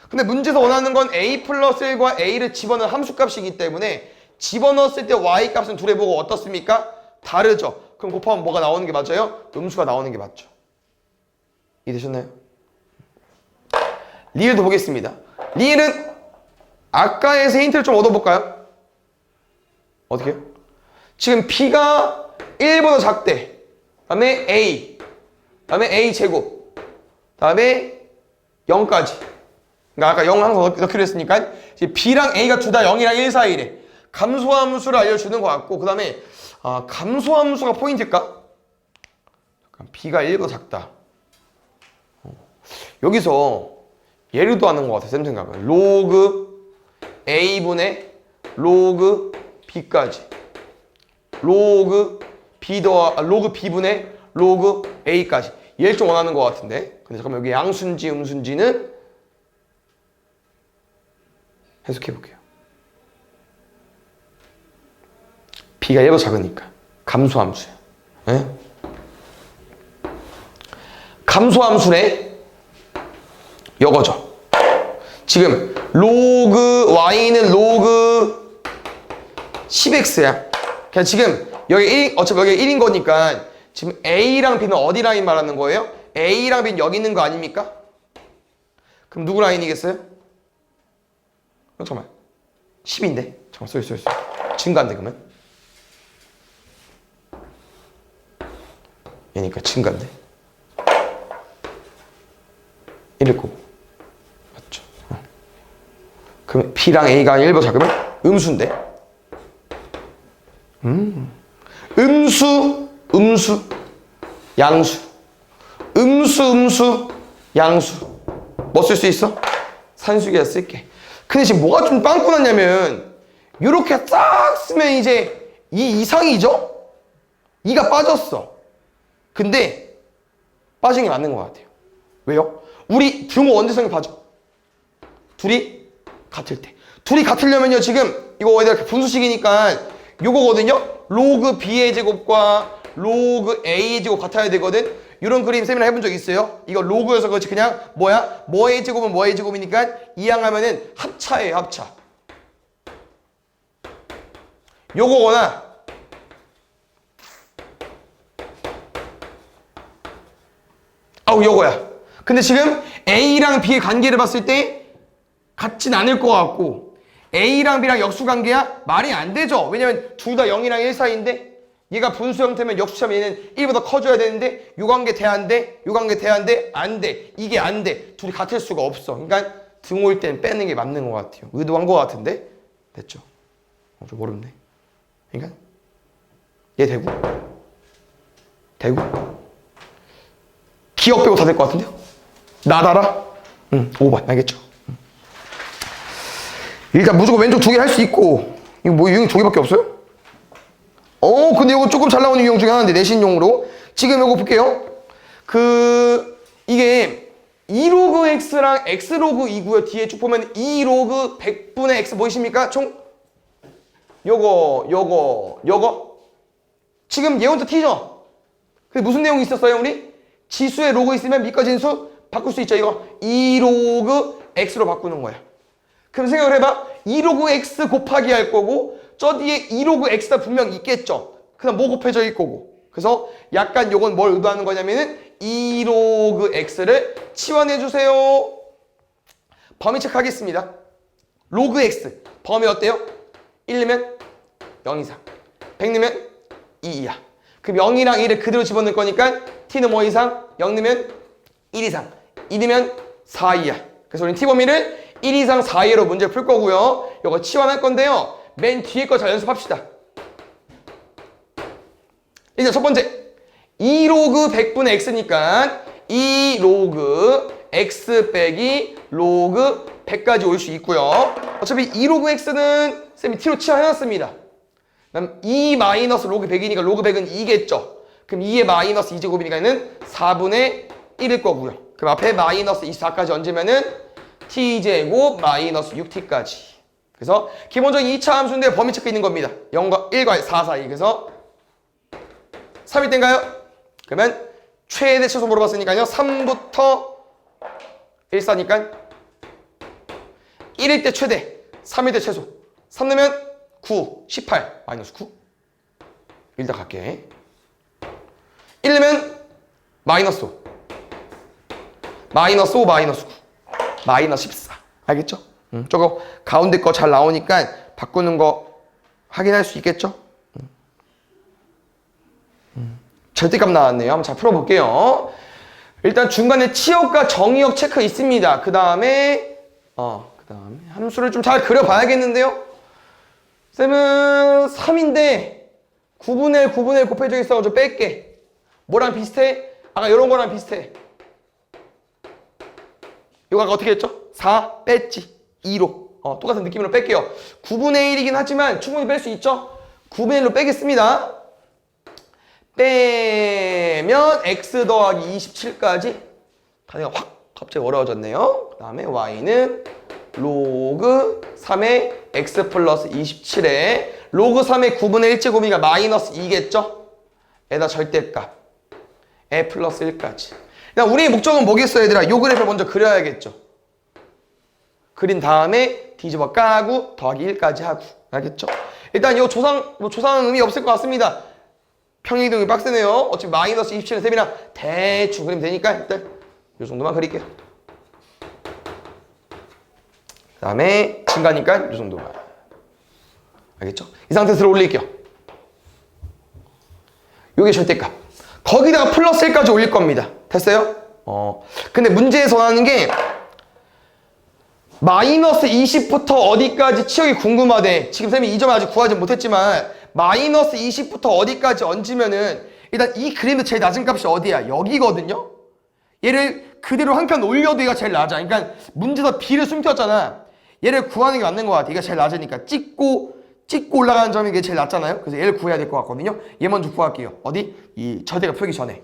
근데 문제에서 원하는 건 A 플러스 1과 A를 집어넣은 함수값이기 때문에 집어넣었을 때 Y값은 둘의 보고 어떻습니까? 다르죠. 그럼 곱하면 뭐가 나오는 게 맞아요? 음수가 나오는 게 맞죠. 이해되셨나요? 리을도 보겠습니다. 리을은 아까에서 힌트를 좀 얻어볼까요? 어떻게 해요? 지금 B가 1보다 작대. 다음에 A. 다음에 A 제곱. 다음에 0까지. 그러니까 아까 0 항상 넣기로 했으니까 이제 B랑 A가 둘 다 0이랑 1 사이래. 감소함수를 알려주는 것 같고, 그 다음에 감소함수가 포인트일까? B가 1보다 작다. 여기서 예를 하는 것 같아. 쌤 생각은 로그 A분의 로그 B까지, 로그 B분의 로그 A까지. 얘를 좀 원하는 것 같은데. 근데 잠깐만, 여기 양수인지 음수인지는 해석해 볼게요. B가 1보다 작으니까 감소함수야. 네? 감소함수네. 이거죠. 지금 로그 Y는 로그 10x야. 그냥 지금 여기 어차피 여기 1인 거니까 지금 A랑 B는 어디 라인 말하는 거예요? A랑 B는 여기 있는 거 아닙니까? 그럼 누구 라인이겠어요? 잠깐만. 10인데. 잠깐만, 쏘리. 증가인데, 그러면? 얘니까 증가인데. 1일 거고. 맞죠? 그럼 B랑 A가 1보다 작으면 음수인데. 음수, 양수. 음수, 양수. 뭐 쓸 수 있어? 산수기에 쓸게. 근데 지금 뭐가 좀 빵꾸 났냐면, 이렇게 싹 쓰면 이제 2 이상이죠? 2가 빠졌어. 근데 빠진 게 맞는 것 같아요. 왜요? 우리 등호 원대성이 봐줘. 둘이 같을 때. 둘이 같으려면요, 지금 이거 어디다 분수식이니까 요거거든요. 로그 B의 제곱과 로그 A의 제곱 같아야 되거든. 이런 그림 세미나 해본 적 있어요? 이거 로그여서 그렇지 그냥 뭐야? 뭐의 제곱은 뭐의 제곱이니까 이항하면은 합차예요, 합차. 요거거나 요거야. 근데 지금 A랑 B의 관계를 봤을 때 같진 않을 것 같고, A랑 B랑 역수관계야? 말이 안 되죠. 왜냐면 둘 다 0이랑 1 사이인데 얘가 분수 형태면 역수차면 얘는 1보다 커져야 되는데 요 관계 돼 안 돼? 요 관계 돼 안 돼? 안 돼. 이게 안 돼. 둘이 같을 수가 없어. 그러니까 등호일 땐 빼는 게 맞는 것 같아요. 의도한 것 같은데 됐죠? 좀 어렵네. 그러니까 얘 되고 기억 빼고 다 될 것 같은데요? 나다라? 5번 알겠죠? 일단 무조건 왼쪽 2개 할 수 있고, 이거 뭐 유형 2개밖에 없어요? 근데 이거 조금 잘 나오는 유형 중에 하나인데, 내신용으로. 지금 이거 볼게요. 이게 2로그 x랑 x로그 2고요. 뒤에 쭉 보면 2로그 100분의 x 보이십니까? 총 요거 지금 예원자 t죠? 근데 무슨 내용이 있었어요, 우리? 지수에 로그 있으면 밑과 진수 바꿀 수 있죠. 이거 2로그 x로 바꾸는 거야. 그럼 생각을 해봐. 2로그 x 곱하기 할 거고, 저 뒤에 2로그 x가 분명 있겠죠. 그다음 뭐 곱해져 있을 거고. 그래서 약간 요건 뭘 의도하는 거냐면은 2로그 x를 치환해 주세요. 범위 체크하겠습니다. 로그 x 범위 어때요? 1 넣으면 0 이상, 100 넣으면 2 이하. 그럼 0이랑 1을 그대로 집어넣을 거니까 t는 뭐 이상? 0 넣으면 1 이상, 2 넣으면 4 이하. 그래서 우리는 t 범위를 1 이상 4 이하로 문제를 풀 거고요. 이거 치환할 건데요. 맨 뒤에 거 잘 연습합시다. 일단 첫 번째 2로그 100분의 x니까 2로그 x 빼기 로그 100까지 올 수 있고요. 어차피 2로그 x는 쌤이 t로 치환해놨습니다. 그럼 2 마이너스 로그 100이니까 로그 100은 2겠죠. 그럼 2의 마이너스 2제곱이니까는 4분의 1일 거고요. 그럼 앞에 마이너스 24까지 얹으면은 t제곱 마이너스 6t까지. 그래서 기본적인 2차 함수인데 범위 체크 있는 겁니다. 0과 1과 4 사이. 그래서 3일 때인가요? 그러면 최대 최소 물어봤으니까요. 3부터 1 사니까 1일 때 최대, 3일 때 최소. 3 넣으면 9, 18, 마이너스 9. 일단 갈게. 1 넣으면 마이너스 5. 마이너스 5, 마이너스 9. 마이너스 14. 알겠죠? 저거 가운데 거 잘 나오니까 바꾸는 거 확인할 수 있겠죠? 절대값 나왔네요. 한번 잘 풀어볼게요. 일단 중간에 치역과 정의역 체크 있습니다. 그 다음에 함수를 좀 잘 그려봐야겠는데요. 쌤은 3인데 9분의 1 곱해져 있어가지고 뺄게. 뭐랑 비슷해? 아까 이런 거랑 비슷해. 이거 아까 어떻게 했죠? 4 뺐지. 2로. 똑같은 느낌으로 뺄게요. 9분의 1이긴 하지만 충분히 뺄 수 있죠? 9분의 1로 빼겠습니다. 빼면 x 더하기 27까지 단위가 확 갑자기 어려워졌네요. 그 다음에 y는 로그 3의 x 플러스 27에 로그 3의 9분의 1제곱이니까 마이너스 2겠죠? 에다 절대값 에 플러스 1까지. 그냥 우리의 목적은 뭐겠어요, 얘들아? 요 그래프를 먼저 그려야겠죠. 그린 다음에 뒤집어 까고 더하기 1까지 하고. 알겠죠? 일단 요 조상은 의미 없을 것 같습니다. 평행이동이 빡세네요. 어차피 마이너스 27의 셈이랑 대충 그리면 되니까 일단 요 정도만 그릴게요. 그 다음에 증가니까 요 정도만. 알겠죠? 이 상태에서 들어 올릴게요. 요게 절대값. 거기다가 플러스 1까지 올릴 겁니다. 됐어요? 근데 문제에서 나오는 게 마이너스 20부터 어디까지 치역이 궁금하대. 지금 쌤이 이 점을 아직 구하지 못했지만 마이너스 20부터 어디까지 얹으면은 일단 이 그림의 제일 낮은 값이 어디야? 여기거든요? 얘를 그대로 한 편 올려도 얘가 제일 낮아. 그러니까 문제에서 b를 숨겼잖아. 얘를 구하는 게 맞는 것 같아. 얘가 제일 낮으니까 찍고 올라가는 점이 이게 제일 낮잖아요. 그래서 얘를 구해야 될 것 같거든요. 얘 먼저 구할게요. 어디? 이 절대값 풀기 전에.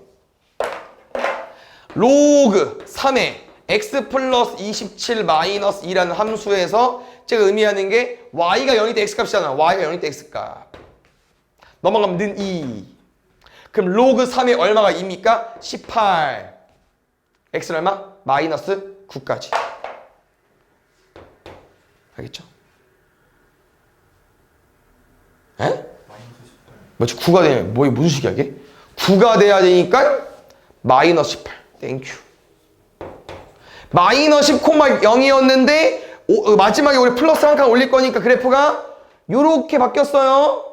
로그 3의 x 플러스 27 마이너스 2라는 함수에서 제가 의미하는 게 y가 0일 때 x값이잖아. y가 0일 때 x값. 넘어가면 는 2. 그럼 로그 3의 얼마가 2입니까? 18. x는 얼마? 마이너스 9까지. 알겠죠? 에? 뭐지? 9가 되면 뭐 무슨 식이야 이게? 9가 돼야 되니까 마이너스 18. 땡큐. 마이너스 10,0이었는데 마지막에 우리 플러스 한 칸 올릴 거니까 그래프가 요렇게 바뀌었어요.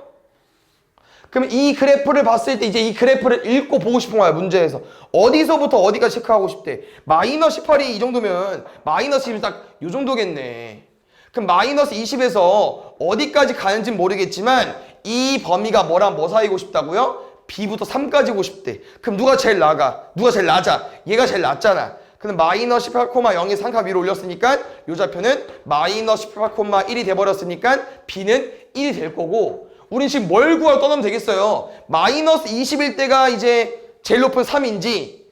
그럼 이 그래프를 봤을 때 이제 이 그래프를 읽고 보고 싶은 거야, 문제에서. 어디서부터 어디까지 체크하고 싶대. 마이너스 18이 이 정도면 마이너스 20이 딱 요 정도겠네. 그럼 마이너스 20에서 어디까지 가는지는 모르겠지만 이 범위가 뭐랑 뭐 사이고 싶다고요? b부터 3까지 고 싶대. 그럼 누가 제일 나가? 누가 제일 낮아? 얘가 제일 낮잖아. 그럼 마이너스 18,0에서 한 칸 위로 올렸으니까 요 좌표는 마이너스 18,1이 돼버렸으니까 b는 1이 될 거고, 우린 지금 뭘 구하고 떠나면 되겠어요. 마이너스 20일 때가 이제 제일 높은 3인지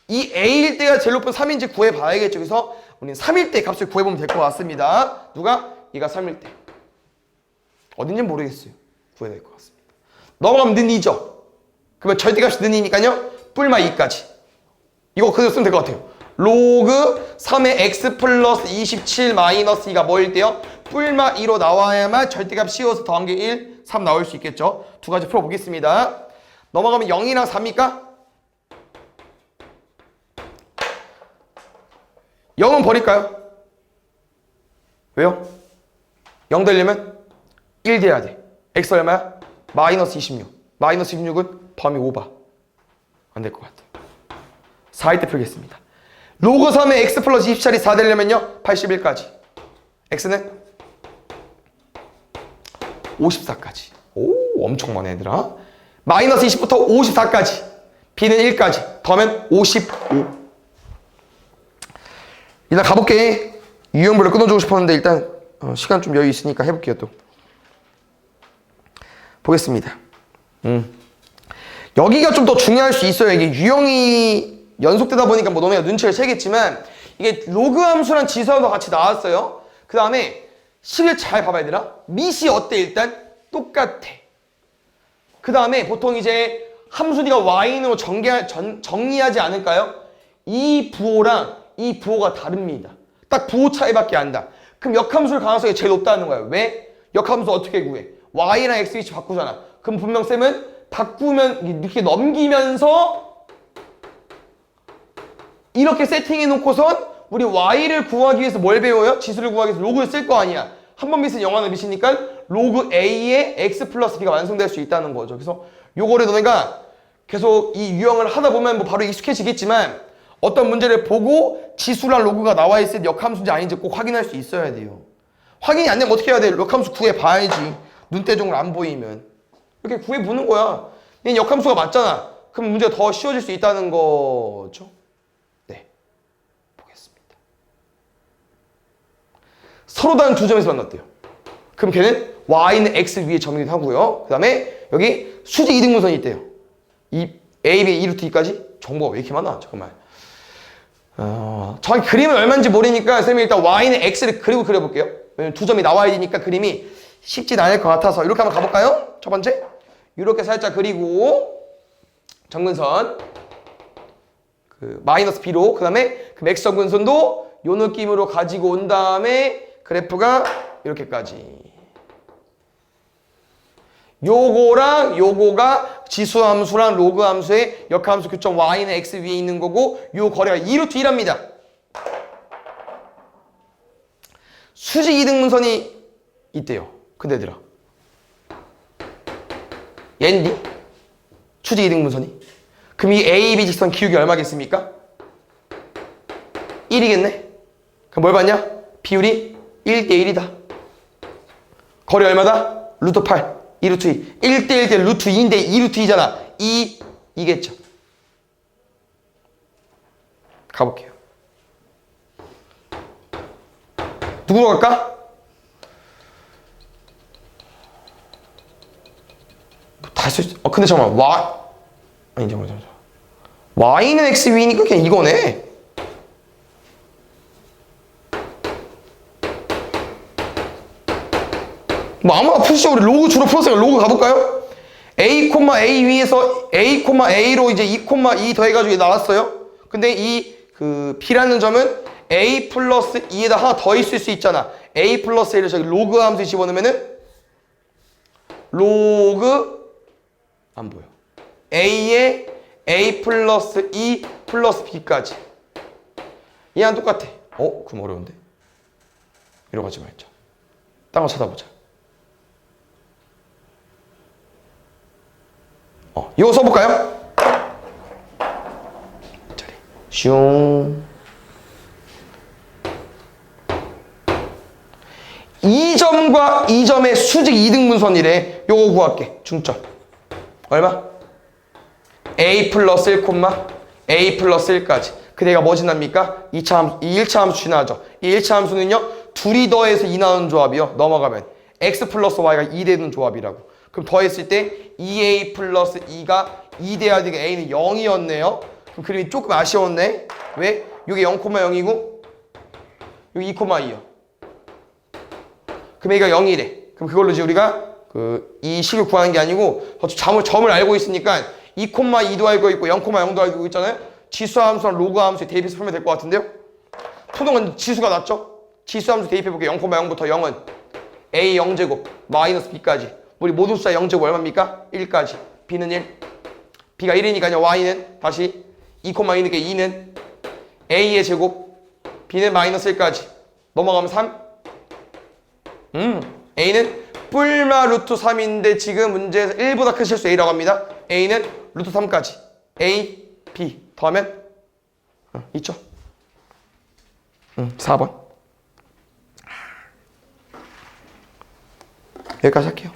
이 a일 때가 제일 높은 3인지 구해봐야겠죠. 그래서 우리는 3일 때 값을 구해보면 될 것 같습니다. 누가? 얘가 3일 때. 어딘지 모르겠어요. 구해야 될 것 같습니다. 넘어가면 는 2죠. 그러면 절대값이 는 2니까요. 뿔마 2까지. 이거 그대로 쓰면 될 것 같아요. 로그 3의 x 플러스 27 마이너스 2가 뭐일 때요? 뿔마 2로 나와야만 절대값 씌워서 더한 게 1, 3 나올 수 있겠죠. 두 가지 풀어보겠습니다. 넘어가면 0이랑 4입니까? 0은 버릴까요? 왜요? 0 되려면 1 돼야 돼. x 얼마야? 마이너스 26. 마이너스 26은 범위 오버. 안 될 것 같아. 4일 때 풀겠습니다. 로그 3의 x 플러스 24이 4 되려면요. 81까지. x는 54까지. 오, 엄청 많네 얘들아. 마이너스 20부터 54까지. b는 1까지. 더하면 55. 일단 가볼게. 유형별로 끊어주고 싶었는데 일단 시간 좀 여유 있으니까 해볼게요 또. 보겠습니다. 여기가 좀 더 중요할 수 있어요. 이게 유형이 연속되다 보니까 뭐 너네가 눈치를 채겠지만 이게 로그 함수랑 지수함수가 같이 나왔어요. 그 다음에 식을 잘 봐봐야 되나? 밑이 어때? 일단 똑같아. 그 다음에 보통 이제 함수니가 y인으로 정리하지 않을까요? 이 부호랑 이 부호가 다릅니다. 딱 부호 차이밖에 안 나. 그럼 역함수의 가능성이 제일 높다는 거예요. 왜? 역함수 어떻게 구해? y랑 x 위치 바꾸잖아. 그럼 분명 쌤은 바꾸면 이렇게 넘기면서 이렇게 세팅해 놓고선 우리 y를 구하기 위해서 뭘 배워요? 지수를 구하기 위해서 로그를 쓸 거 아니야. 한 번 미스는 영하는 미시니까 로그 a의 x 플러스 b가 완성될 수 있다는 거죠. 그래서 요거를 너네가 계속 이 유형을 하다 보면 뭐 바로 익숙해지겠지만 어떤 문제를 보고 지수랑 로그가 나와 있을 때 역함수인지 아닌지 꼭 확인할 수 있어야 돼요. 확인이 안 되면 어떻게 해야 돼? 역함수 구해봐야지. 눈대중으로 안 보이면. 이렇게 구해보는 거야. 얘는 역함수가 맞잖아. 그럼 문제가 더 쉬워질 수 있다는 거죠. 네. 보겠습니다. 서로 다른 두 점에서 만났대요. 그럼 걔는 y는 x 위에 점이기도 하고요. 그 다음에 여기 수직 이등분선이 있대요. 이 a, b, 2루트 2까지? 정보가 왜 이렇게 많아? 잠깐만. 정확히 그림은 얼마인지 모르니까 선생님이 일단 y는 x를 그리고 그려볼게요. 왜냐면 두 점이 나와야 되니까 그림이 쉽진 않을 것 같아서 이렇게 한번 가볼까요? 첫 번째 이렇게 살짝 그리고 점근선 그 마이너스 b로 그 다음에 그 x 점근선도 요 느낌으로 가지고 온 다음에 그래프가 이렇게까지 요거랑 요거가 지수함수랑 로그함수의 역함수 교점 y는 x 위에 있는 거고 요 거리가 2루트 1합니다. 수직 이등분선이 있대요. 근데 얘들아 얘인데? 수직 이등분선이? 그럼 이 A, B 직선 기울기 얼마겠습니까? 1이겠네? 그럼 뭘 봤냐? 비율이 1대 1이다. 거리 얼마다? 루트 8 2루트 2 1대 1대 루트 2인데 2루트 2잖아 2겠죠. 가볼게요. 누구로 갈까? 다 쓸 수... 근데 잠깐만 아니 잠깐만 y는 x 위니까 그냥 이거네. 뭐 아무나 푸시죠. 우리 로그 주로 풀었으니까 로그 가볼까요? a, a 위에서 a, a로 이제 2, 2 더해가지고 나왔어요. 근데 이 그 b라는 점은 a 플러스 2에다 하나 더 있을 수 있잖아. a 플러스 1을 저기 로그 함수에 집어넣으면은 로그 안 보여. a에 a 플러스 2 플러스 b까지. 얘랑 똑같아. 그럼 어려운데? 이러고 가지 말자. 딴 거 찾아보자. 이거 써볼까요? 슝. 이 점과 이 점의 수직 이등분선이래. 요거 구할게. 중점. 얼마? a 플러스 1, a 플러스 1까지. 그 내가 뭐 지납니까? 2차 함수, 이 1차 함수 지나죠. 이 1차 함수는요. 둘이 더해서 2 나오는 조합이요. 넘어가면 x 플러스 y가 2 되는 조합이라고. 그럼 더했을 때 2a 플러스 2가 2 돼야 되니까 a는 0이었네요. 그럼 그림이 조금 아쉬웠네. 왜? 이게 0,0이고 여기 2,2요. 그럼 a가 0이래. 그럼 그걸로 이제 우리가 이 식을 구하는 게 아니고 점을 알고 있으니까 2,2도 알고 있고 0,0도 알고 있잖아요. 지수함수랑 로그함수에 대입해서 풀면 될 것 같은데요. 푸동은 지수가 낫죠. 지수함수 대입해볼게요. 0,0부터 0은 a 0제곱 마이너스 b까지. 우리 모두 숫자 0제곱 얼마입니까? 1까지. b는 1. b가 1이니까요. y는 다시 2,2니까 2는 a의 제곱. b는 마이너스 1까지. 넘어가면 3. a는 뿔마 루트 3인데 지금 문제에서 1보다 큰 실수 a라고 합니다. a는 루트 3까지. a, b 더하면 있죠? 4번. 여기까지 할게요.